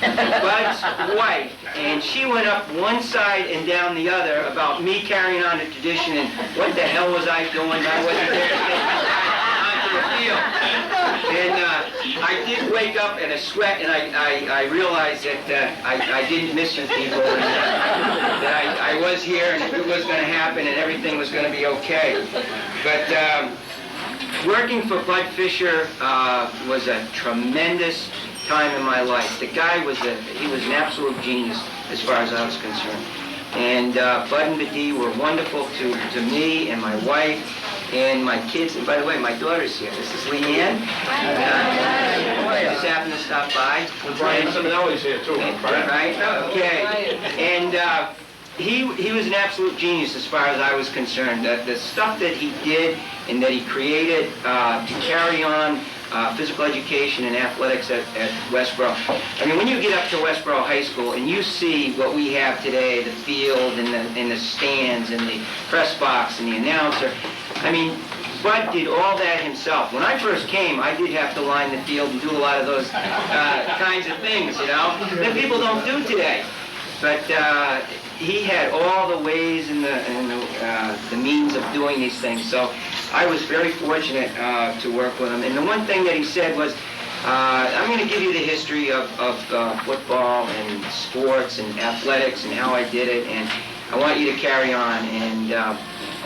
Speaker 5: Bud's wife, and she went up one side and down the other about me carrying on the tradition and what the hell was I doing? I wasn't there to take onto the field. And I did wake up in a sweat, and I realized that I didn't miss you people, and that I was here, and it was going to happen, and everything was going to be okay. But working for Bud Fisher was a tremendous time in my life. The guy was an absolute genius as far as I was concerned. And Bud and Badie were wonderful to me and my wife and my kids. And by the way, my daughter's here. This is Leanne. Just happened to stop by.
Speaker 2: Brian Simonelli's here too.
Speaker 5: Right? Okay. And he was an absolute genius as far as I was concerned. The stuff that he did and that he created to carry on physical education and athletics at Westboro. I mean, when you get up to Westboro High School and you see what we have today, the field and the stands and the press box and the announcer, I mean, Bud did all that himself. When I first came, I did have to line the field and do a lot of those kinds of things, you know, that people don't do today. But he had all the ways and the means of doing these things. So I was very fortunate to work with him. And the one thing that he said was, I'm going to give you the history of football and sports and athletics and how I did it, and I want you to carry on. And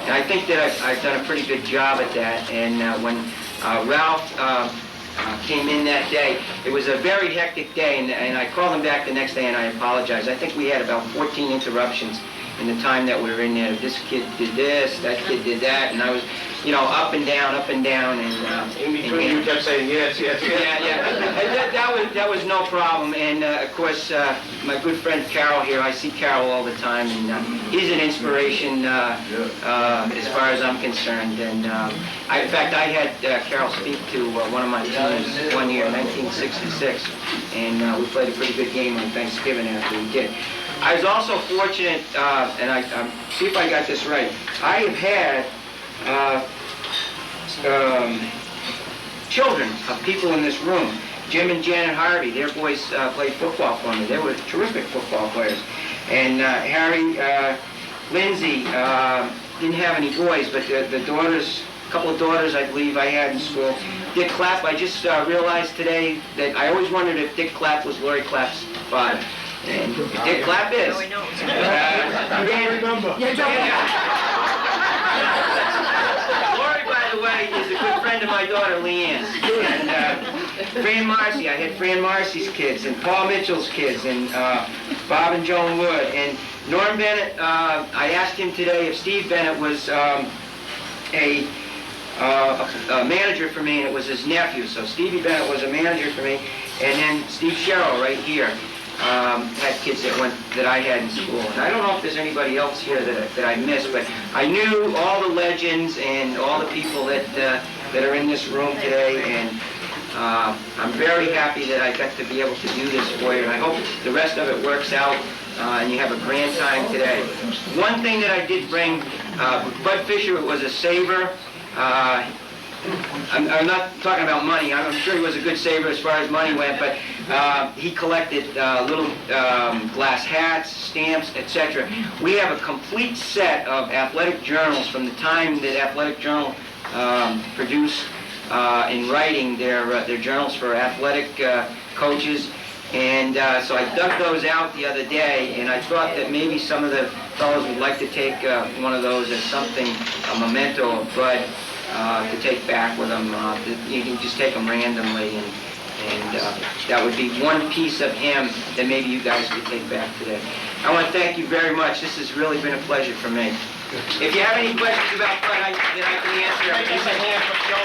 Speaker 5: I think that I've done a pretty good job at that. And when Ralph came in that day, it was a very hectic day, and I called him back the next day and I apologized. I think we had about 14 interruptions in the time that we were in there. This kid did this, that kid did that, and I was, you know, up and down, and
Speaker 2: in between you kept saying yes, yes, yes.
Speaker 5: Yeah. That was no problem. And of course, my good friend Carol here, I see Carol all the time, and he's an inspiration as far as I'm concerned. And in fact, I had Carol speak to one of my teams one year, 1966, and we played a pretty good game on Thanksgiving after we did. I was also fortunate, and I see if I got this right. I have had children of people in this room. Jim and Janet Harvey, their boys played football for me. They were terrific football players. And Harry, Lindsay, didn't have any boys, but the daughters, a couple of daughters I believe I had in school. Dick Clapp, I just realized today that I always wondered if Dick Clapp was Lori Clapp's father. And Dick Clapp is. Lori, by the way, is a good friend of my daughter, Leanne's. And Fran Marcy, I had Fran Marcy's kids, and Paul Mitchell's kids, and Bob and Joan Wood. And Norm Bennett, I asked him today if Steve Bennett was a manager for me, and it was his nephew. So Stevie Bennett was a manager for me. And then Steve Sherrill, right here, had kids that I had in school. And I don't know if there's anybody else here that I missed, but I knew all the legends and all the people that are in this room today, and I'm very happy that I got to be able to do this for you, and I hope the rest of it works out and you have a grand time today. One thing that I did bring, Bud Fisher was a saver. I'm not talking about money. I'm sure he was a good saver as far as money went, but he collected little glass hats, stamps, etc. We have a complete set of athletic journals from the time that Athletic Journal produced in writing their journals for athletic coaches. And so I dug those out the other day, and I thought that maybe some of the fellows would like to take one of those as something, a memento of Bud, to take back with them. You can just take them randomly, and that would be one piece of him that maybe you guys could take back today. I want to thank you very much. This has really been a pleasure for me. If you have any questions about Bud that I can answer, please say hand for Joe.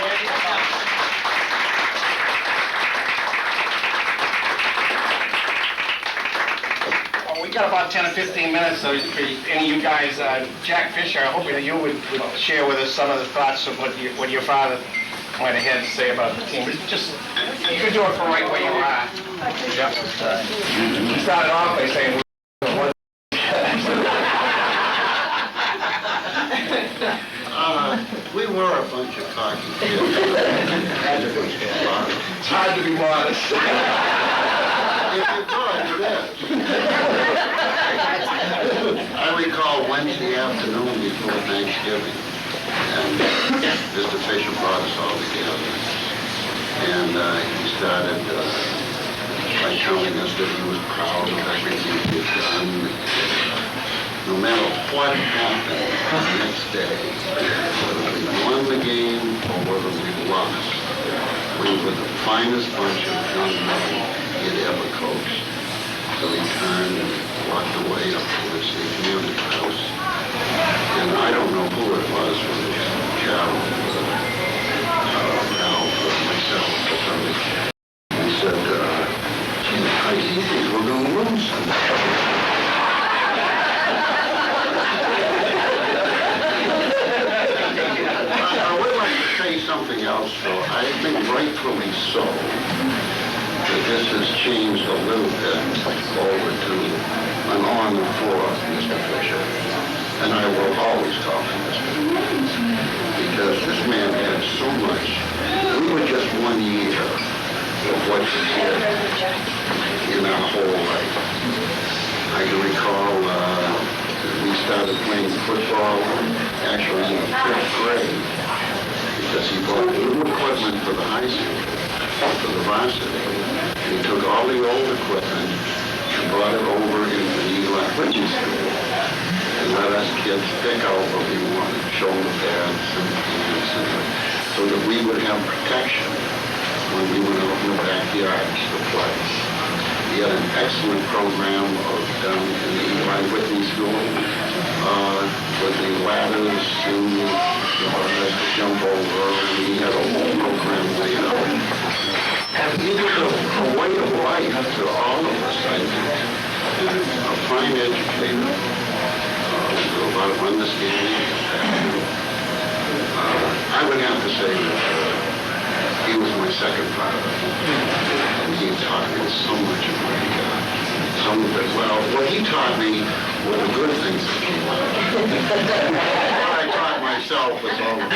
Speaker 2: We got about 10 or 15 minutes, so for any of you guys, Jack Fisher, I hope that you would share with us some of the thoughts of what your father might have had to say about the team. Just, you could do it from right where you are. Yep. He started off by saying,
Speaker 21: we were a bunch of cocky kids.
Speaker 2: It's hard to be modest.
Speaker 21: If you thought you I recall Wednesday afternoon before Thanksgiving, and Mr. Fisher brought us all together, and he started by telling us that he was proud of everything he had done. No matter what happened the next day, whether we won the game or whether we lost, we were the finest bunch of young men he had ever coached. So he turned and walked away up towards the community house. And I don't know who it was, whether it was Carol, Ralph, or myself, or somebody. He said, gee, I think we're going to lose. I would like to say something else, though. I think rightfully so. That this has changed a little bit over to an on the floor, Mr. Fisher. And I will always talk to Mr. Fisher. Because this man had so much. We were just 1 year of what he did in our whole life. I can recall we started playing football actually in the 5th grade because he bought new equipment for the high school, for the varsity. He took all the old equipment and brought it over into the elementary school and let us kids pick out what we wanted, shoulder pads and pants, so that we would have protection when we went out in the backyards to play. He had an excellent program down in the Eli Whitney School with the ladders and the jump over, and he had a whole program laid out. And he was a way of life to all of us, I think. And a fine educator, with a lot of understanding. I would have to say that he was my second father. And he taught me so much of what he got. Some of it, well, what he taught me were the good things that came out of it. What I taught myself was all of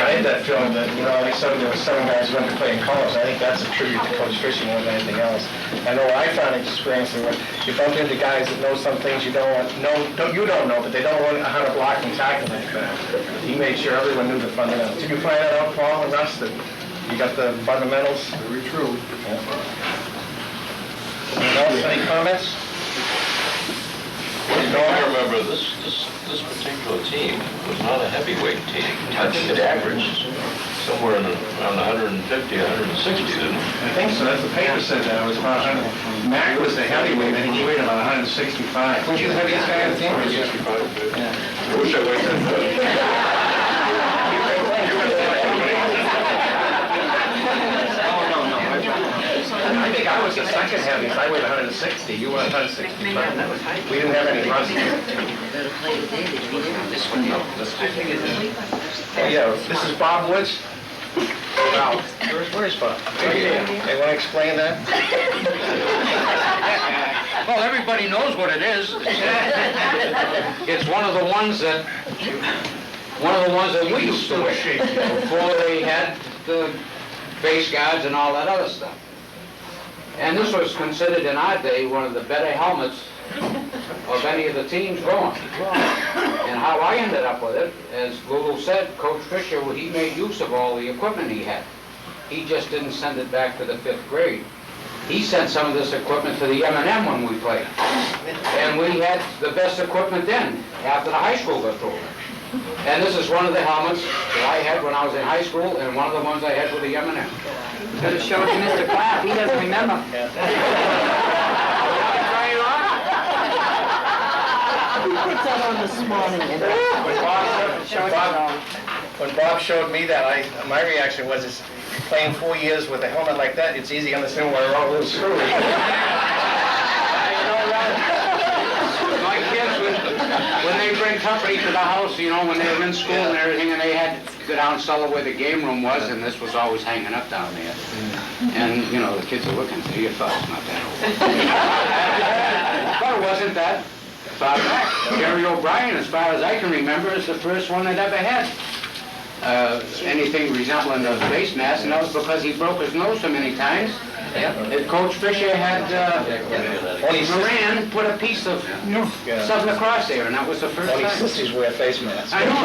Speaker 2: I had that feeling that, you know, like there were 7 guys who went to play in college. I think that's a tribute to Coach Fisher more than anything else. I know I found experiencing when you bump into guys that know some things you don't know, but they don't know how to block and tackle like that. He made sure everyone knew the fundamentals. Did you find that out, Paul and Russ, that you got the fundamentals? Very true. Yeah. Anyone else? Any comments?
Speaker 3: I remember this particular team was not a heavyweight team. It averaged somewhere around 150, 160, didn't it?
Speaker 2: I think so. That's the paper said that. It was about 100. Mac was the heavyweight. I think he weighed about 165. Was you the heaviest guy on the team?
Speaker 3: 165. Yeah. I wish I weighed that.
Speaker 2: I think I was the second heaviest. I weighed 160. You were 165. We didn't have any runs. Oh, yeah, this is Bob Woods. Wow. Where's Bob? Hey, want to explain that?
Speaker 14: Well, everybody knows what it is. It's one of the ones that we used to wear before they had the face guards and all that other stuff. And this was considered in our day one of the better helmets of any of the teams going. And how I ended up with it, as Lulu said, Coach Fisher, he made use of all the equipment he had. He just didn't send it back to the 5th grade. He sent some of this equipment to the M&M when we played. And we had the best equipment then, after the high school got through. And this is one of the helmets that I had when I was in high school, and one of the ones I had with the M&M.
Speaker 1: Better show it to Mr. Clapp. He doesn't remember.
Speaker 10: Who put that on this morning?
Speaker 2: When Bob showed me that, my reaction was, is playing 4 years with a helmet like that, it's easy to understand why we're all a little screwy.
Speaker 14: My kids, when they bring company to the house, you know, when they were in school and everything, and they had to go down cellar where the game room was, and this was always hanging up down there. And, you know, the kids are looking, so you thought it's not that old. But it wasn't that far back. Jerry O'Brien, as far as I can remember, is the first one that ever had anything resembling a face mask, and that was because he broke his nose so many times. Coach Fisher had Moran put a piece of something across there, and that was the first time.
Speaker 2: Only sissies wear face masks.
Speaker 14: I know.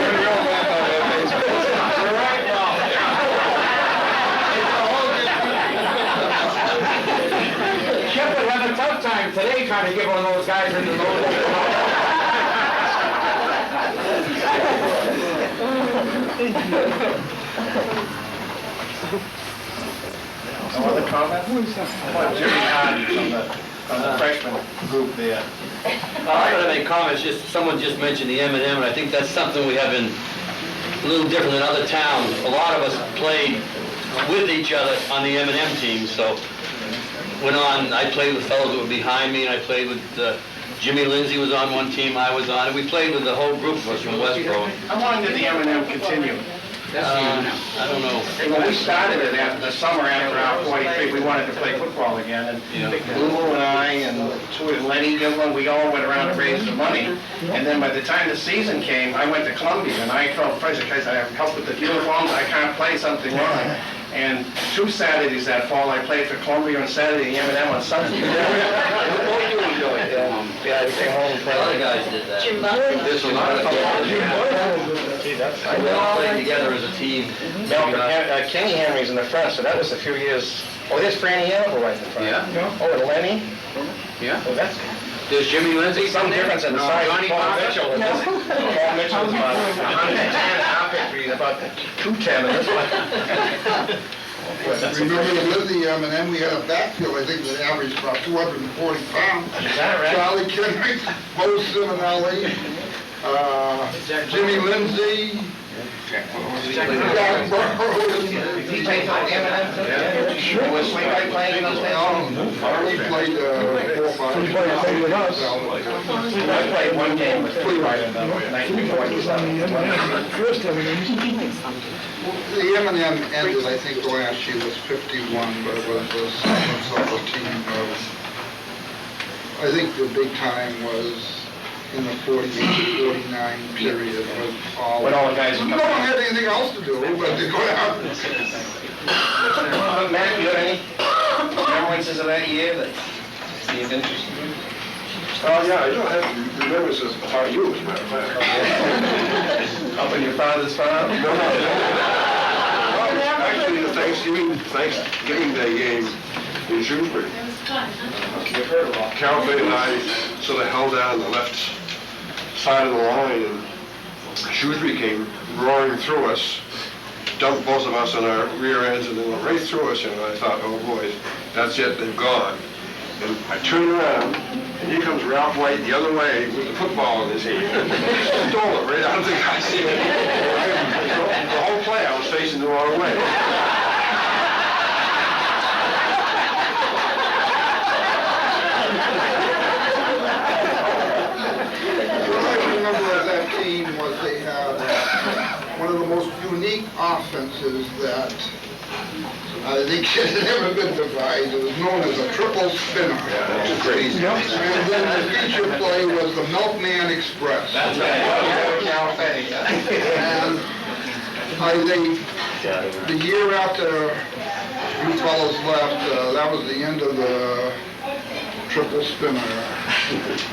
Speaker 14: You're right, Paul. Chip would have a tough time today trying to get one of those guys in the nose.
Speaker 2: No other comments? Jimmy Hahn from the freshman group there.
Speaker 22: I don't have any comments, just someone just mentioned the M&M, and I think that's something we have in a little different than other towns. A lot of us played with each other on the M&M team, so I played with fellows that were behind me, and I played with Jimmy Lindsay was on one team, I was on, and we played with the whole group of us from Westboro.
Speaker 2: How long did the M&M continue?
Speaker 22: I don't know.
Speaker 2: When we started it after the summer after our 43, we wanted to play football again, and Lulu and I and Lenny Gilman, we all went around to raise the money. And then by the time the season came, I went to Columbia, and I felt frustrated because I helped with the uniforms, I can't play something wrong. And 2 Saturdays that fall, I played for Columbia on Saturday, the M&M on Sunday. What you enjoyed? Yeah, I came home and played.
Speaker 22: A lot of guys did that.
Speaker 2: There's a lot of guys.
Speaker 22: We all played together as a team.
Speaker 2: Kenny Henry's in the front, so that was a few years. Oh, there's Franny Hannibal right in the front.
Speaker 14: Yeah.
Speaker 2: Oh, and Lenny.
Speaker 14: Yeah.
Speaker 2: Oh, that's...
Speaker 14: There's Jimmy Lindsay.
Speaker 2: Some difference in the size.
Speaker 14: Johnny
Speaker 2: Paul Mitchell was about 110. Our victory, about 210 in this one.
Speaker 17: Remember with the M&M, we had a backfield, I think that averaged about 240 pounds.
Speaker 2: Is that right?
Speaker 17: Charlie Kendrick, Bo Simonelli, Jimmy Lindsay, Jack Burrows.
Speaker 2: He played on the M&M too?
Speaker 17: Sure.
Speaker 2: Was Sweetbite playing in those days?
Speaker 17: He played 4 or 5.
Speaker 16: He played with us.
Speaker 2: I played one game with Sweetbite in 1947.
Speaker 16: First M&M.
Speaker 17: The M&M ended, I think the last year was 51, but it was a solid team of, I think the big time was in the 48-49 period with all...
Speaker 2: When all the guys...
Speaker 17: No one had anything else to do, but to go out.
Speaker 2: Matt, you have any remembrances of that year that seemed interesting?
Speaker 12: Oh, yeah, I don't have remembrances about you, as a matter of fact.
Speaker 2: Up in your father's farm?
Speaker 12: No. Actually, the Thanksgiving Day game in Shrewsbury. Carol Fay and I sort of held down the left side of the line, and Shrewsbury came roaring through us, dumped both of us on our rear ends, and they went right through us, and I thought, oh boy, that's it, they've gone. And I turned around, and here comes Ralph White the other way with the football in his hand. Stole it right out of the guy's hand. The whole play, I was facing the wrong way.
Speaker 17: Was they had one of the most unique offenses that I think has ever been devised. It was known as a triple spinner.
Speaker 12: Yeah, that's crazy.
Speaker 17: And then the feature play was the Milkman Express.
Speaker 2: That's right.
Speaker 17: And I think the year after you fellows left, that was the end of the triple spinner.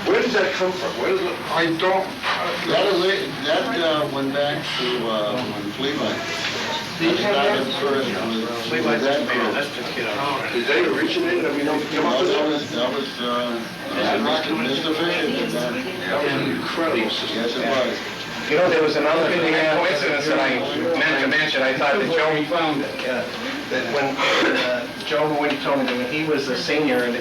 Speaker 12: Where does that come from? Where does it?
Speaker 17: I don't.
Speaker 21: That went back to when Fleabite started first with that group.
Speaker 12: Did they originate? I mean, don't come up with
Speaker 21: That was Mr. Fisher did that.
Speaker 12: incredible system.
Speaker 21: Yes, it was.
Speaker 2: You know, there was another coincidence that I meant to mention. I thought that Joe found that when Joe Woody told me that when he was a senior in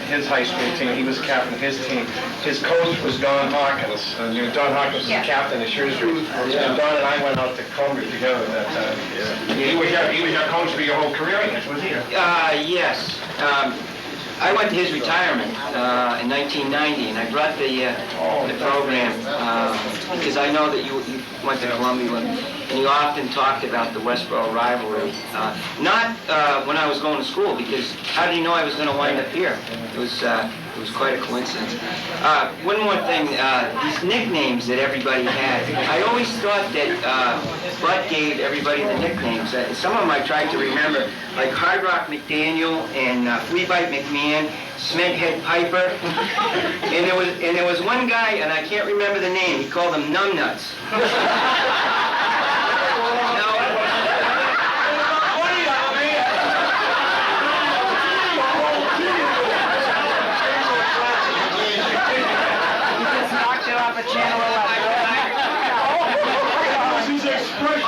Speaker 2: his high school team, he was the captain of his team. His coach was Don Hawkins. Don Hawkins was the captain of Shrewsbury. And Don and I went out to Columbia together that time. He was your coach for your whole career, I guess, was he?
Speaker 5: Yes. I went to his retirement in 1990, and I brought the program because I know that you went to Columbia, and you often talked about the Westboro rivalry. Not when I was going to school, because how did you know I was going to wind up here? It was quite a coincidence. One more thing, these nicknames that everybody had. I always thought that Bud gave everybody the nicknames. Some of them I tried to remember, like Hard Rock McDaniel and Fleabite McMahon, Cement Head Piper, and there was one guy, and I can't remember the name. He called them Numbnuts. Channel 11.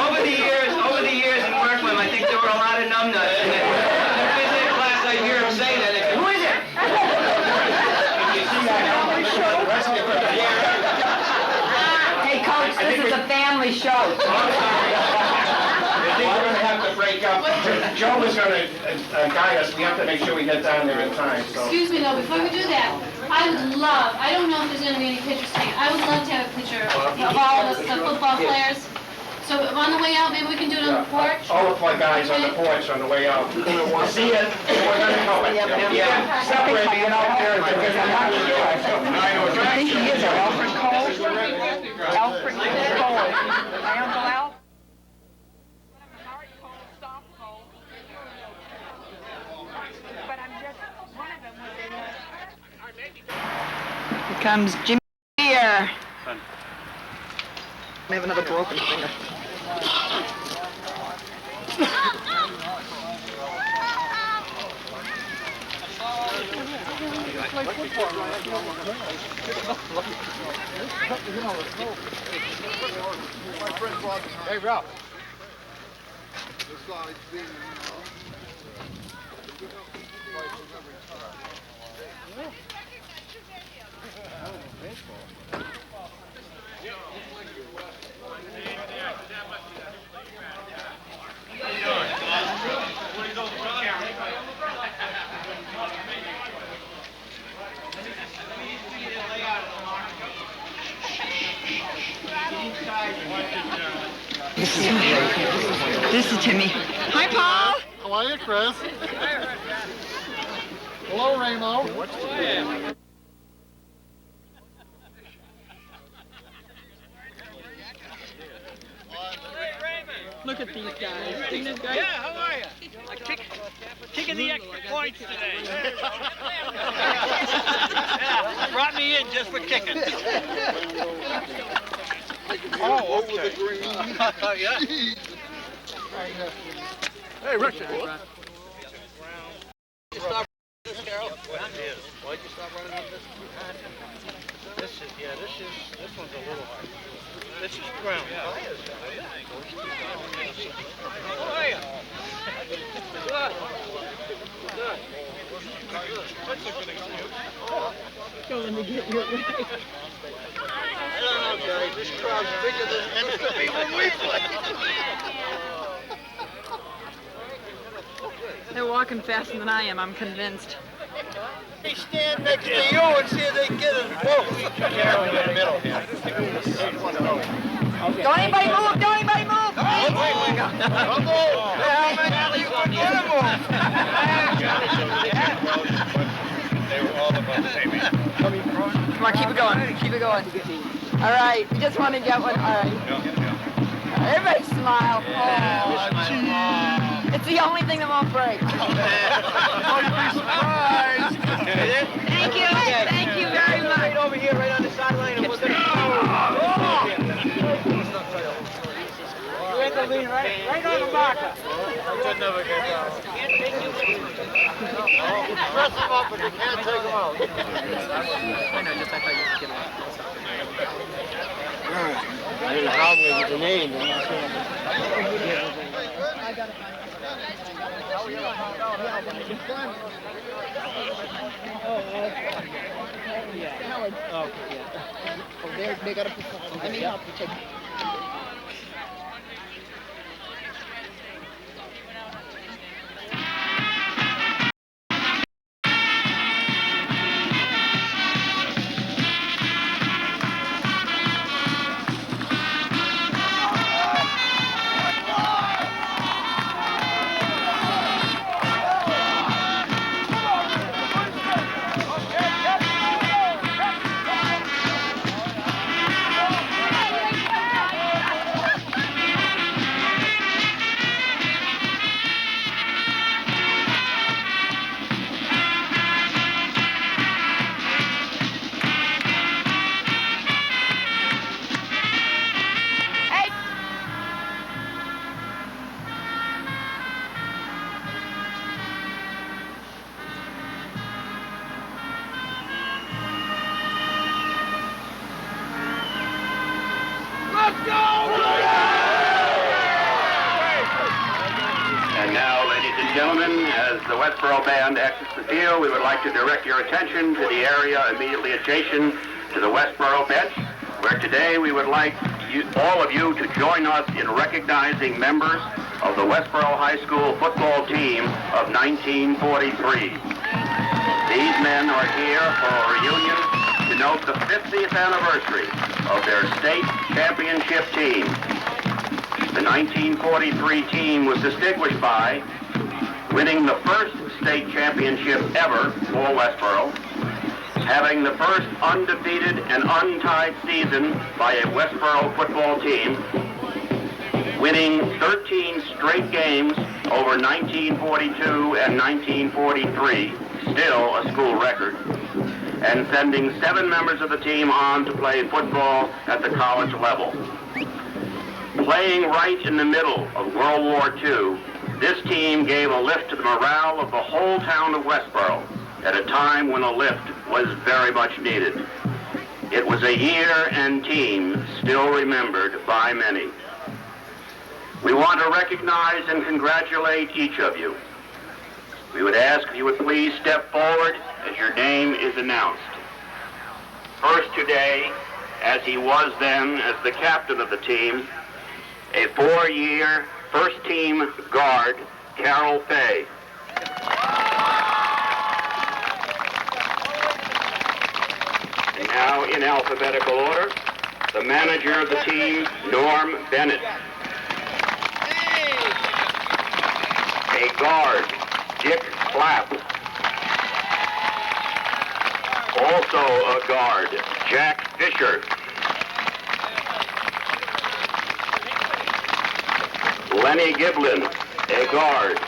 Speaker 5: Over the years in work with him, I think there were a lot of numbnuts. In the physics class, I hear him say that. Who is it?
Speaker 19: Hey, Coach, this is a family show.
Speaker 2: I think we're going to have to break up. Joe is going to guide us. We have to make sure we get down there in time. So.
Speaker 6: Excuse me, though, before we do that, I would love, I don't know if there's going to be any pictures taken, I would love to have a picture of all the football players. So on the way out, maybe we can do it on the porch?
Speaker 2: All the guys on the porch on the way out. See it. We're going to go. Yeah. Separate me and out there.
Speaker 1: I think he is Alfred Cole. Alfred Cole. My Uncle Al. Here comes Jimmy Beer. We have another broken finger.
Speaker 18: Hey, Ralph.
Speaker 1: This is Timmy. Hi, Paul.
Speaker 16: How are you, Chris? Hello, Ramo.
Speaker 8: Look at these guys. Isn't it great?
Speaker 9: Yeah, how are you? Kicking the extra points today. Yeah, brought me in just for kicking.
Speaker 16: Oh, over the green.
Speaker 9: Yeah.
Speaker 16: Hey, Richard.
Speaker 9: Stop this, Carol. Why'd you stop running with this? This one's a little hard. This is ground. How are you? Good. Good. That's a good excuse.
Speaker 8: Going to get your way.
Speaker 9: I don't know, Jerry. This crowd's bigger than it used to be when we played.
Speaker 1: They're walking faster than I am, I'm convinced.
Speaker 9: They stand next to you and see if they can get us both. Carol in the middle here.
Speaker 1: Don't anybody move! Don't anybody move!
Speaker 9: Don't move! How many you going to move?
Speaker 2: They were all about the same age.
Speaker 1: Come on, keep it going. Keep it going. All right, we just want to get one. All right. Everybody smile. Oh, it's the only thing that won't break.
Speaker 9: You'd be surprised.
Speaker 1: Thank you. Thank you very much.
Speaker 9: Right over here, right on the sideline, and we're going to... You have to lean right on the marker. You'll never get down. Press them up, but you can't take them out.
Speaker 8: I know, just I thought you could get off.
Speaker 9: I didn't know how we get the name.
Speaker 8: Howard. Oh, okay, yeah. Oh, they got to perform. Let me help you take.
Speaker 11: And now, ladies and gentlemen, as the Westboro Band exits the field, we would like to direct your attention to the area immediately adjacent to the Westboro bench, where today we would like all of you to join us in recognizing members of the Westboro High School football team of 1943. These men are here for a reunion to note the 50th anniversary of their state championship team. The 1943 team was distinguished by winning the first state championship ever for Westboro, having the first undefeated and untied season by a Westboro football team, winning 13 straight games over 1942 and 1943, still a school record, and sending 7 members of the team on to play football at the college level. Playing right in the middle of World War II, this team gave a lift to the morale of the whole town of Westboro at a time when a lift was very much needed. It was a year and team still remembered by many. We want to recognize and congratulate each of you. We would ask if you would please step forward as your name is announced. First today, as he was then as the captain of the team, a 4-year first-team guard, Carol Fay. And now, in alphabetical order, the manager of the team, Norm Bennett. A guard, Dick Clapp. Also a guard, Jack Fisher. Lenny Giblin, a guard.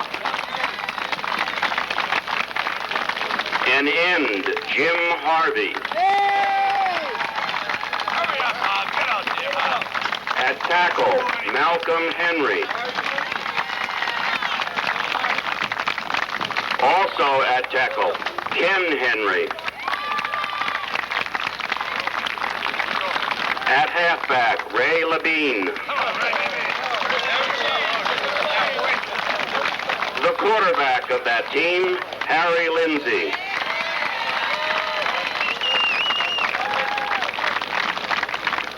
Speaker 11: An end, Jim Harvey. At tackle, Malcolm Henry. Also at tackle, Ken Henry. At halfback, Ray Labine. The quarterback of that team, Harry Lindsay.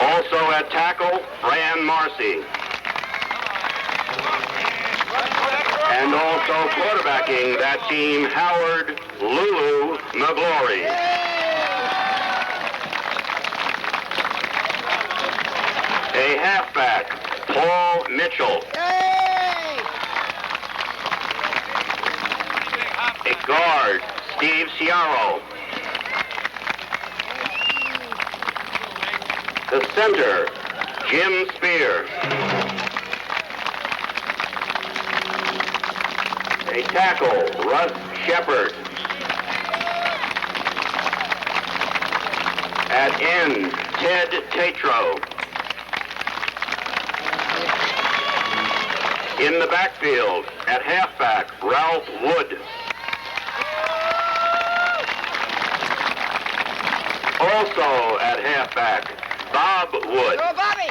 Speaker 11: Also at tackle, Fran Marcy. And also quarterbacking that team, Howard Lulu McGlory. A halfback, Paul Mitchell. A guard, Steve Ciaro. The center, Jim Spear. A tackle, Russ Shepard. At end, Ted Tatro. In the backfield, at halfback, Ralph Wood. Also at halfback, Bob Wood.
Speaker 9: Go, Bobby!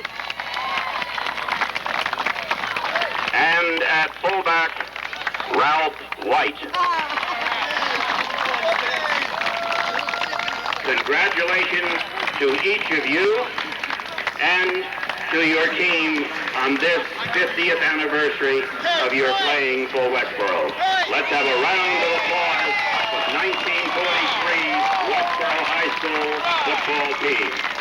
Speaker 11: And at fullback, Ralph White. Congratulations to each of you and to your team on this 50th anniversary of your playing for Westboro. Let's have a round of applause for 1943 Westboro High School football team.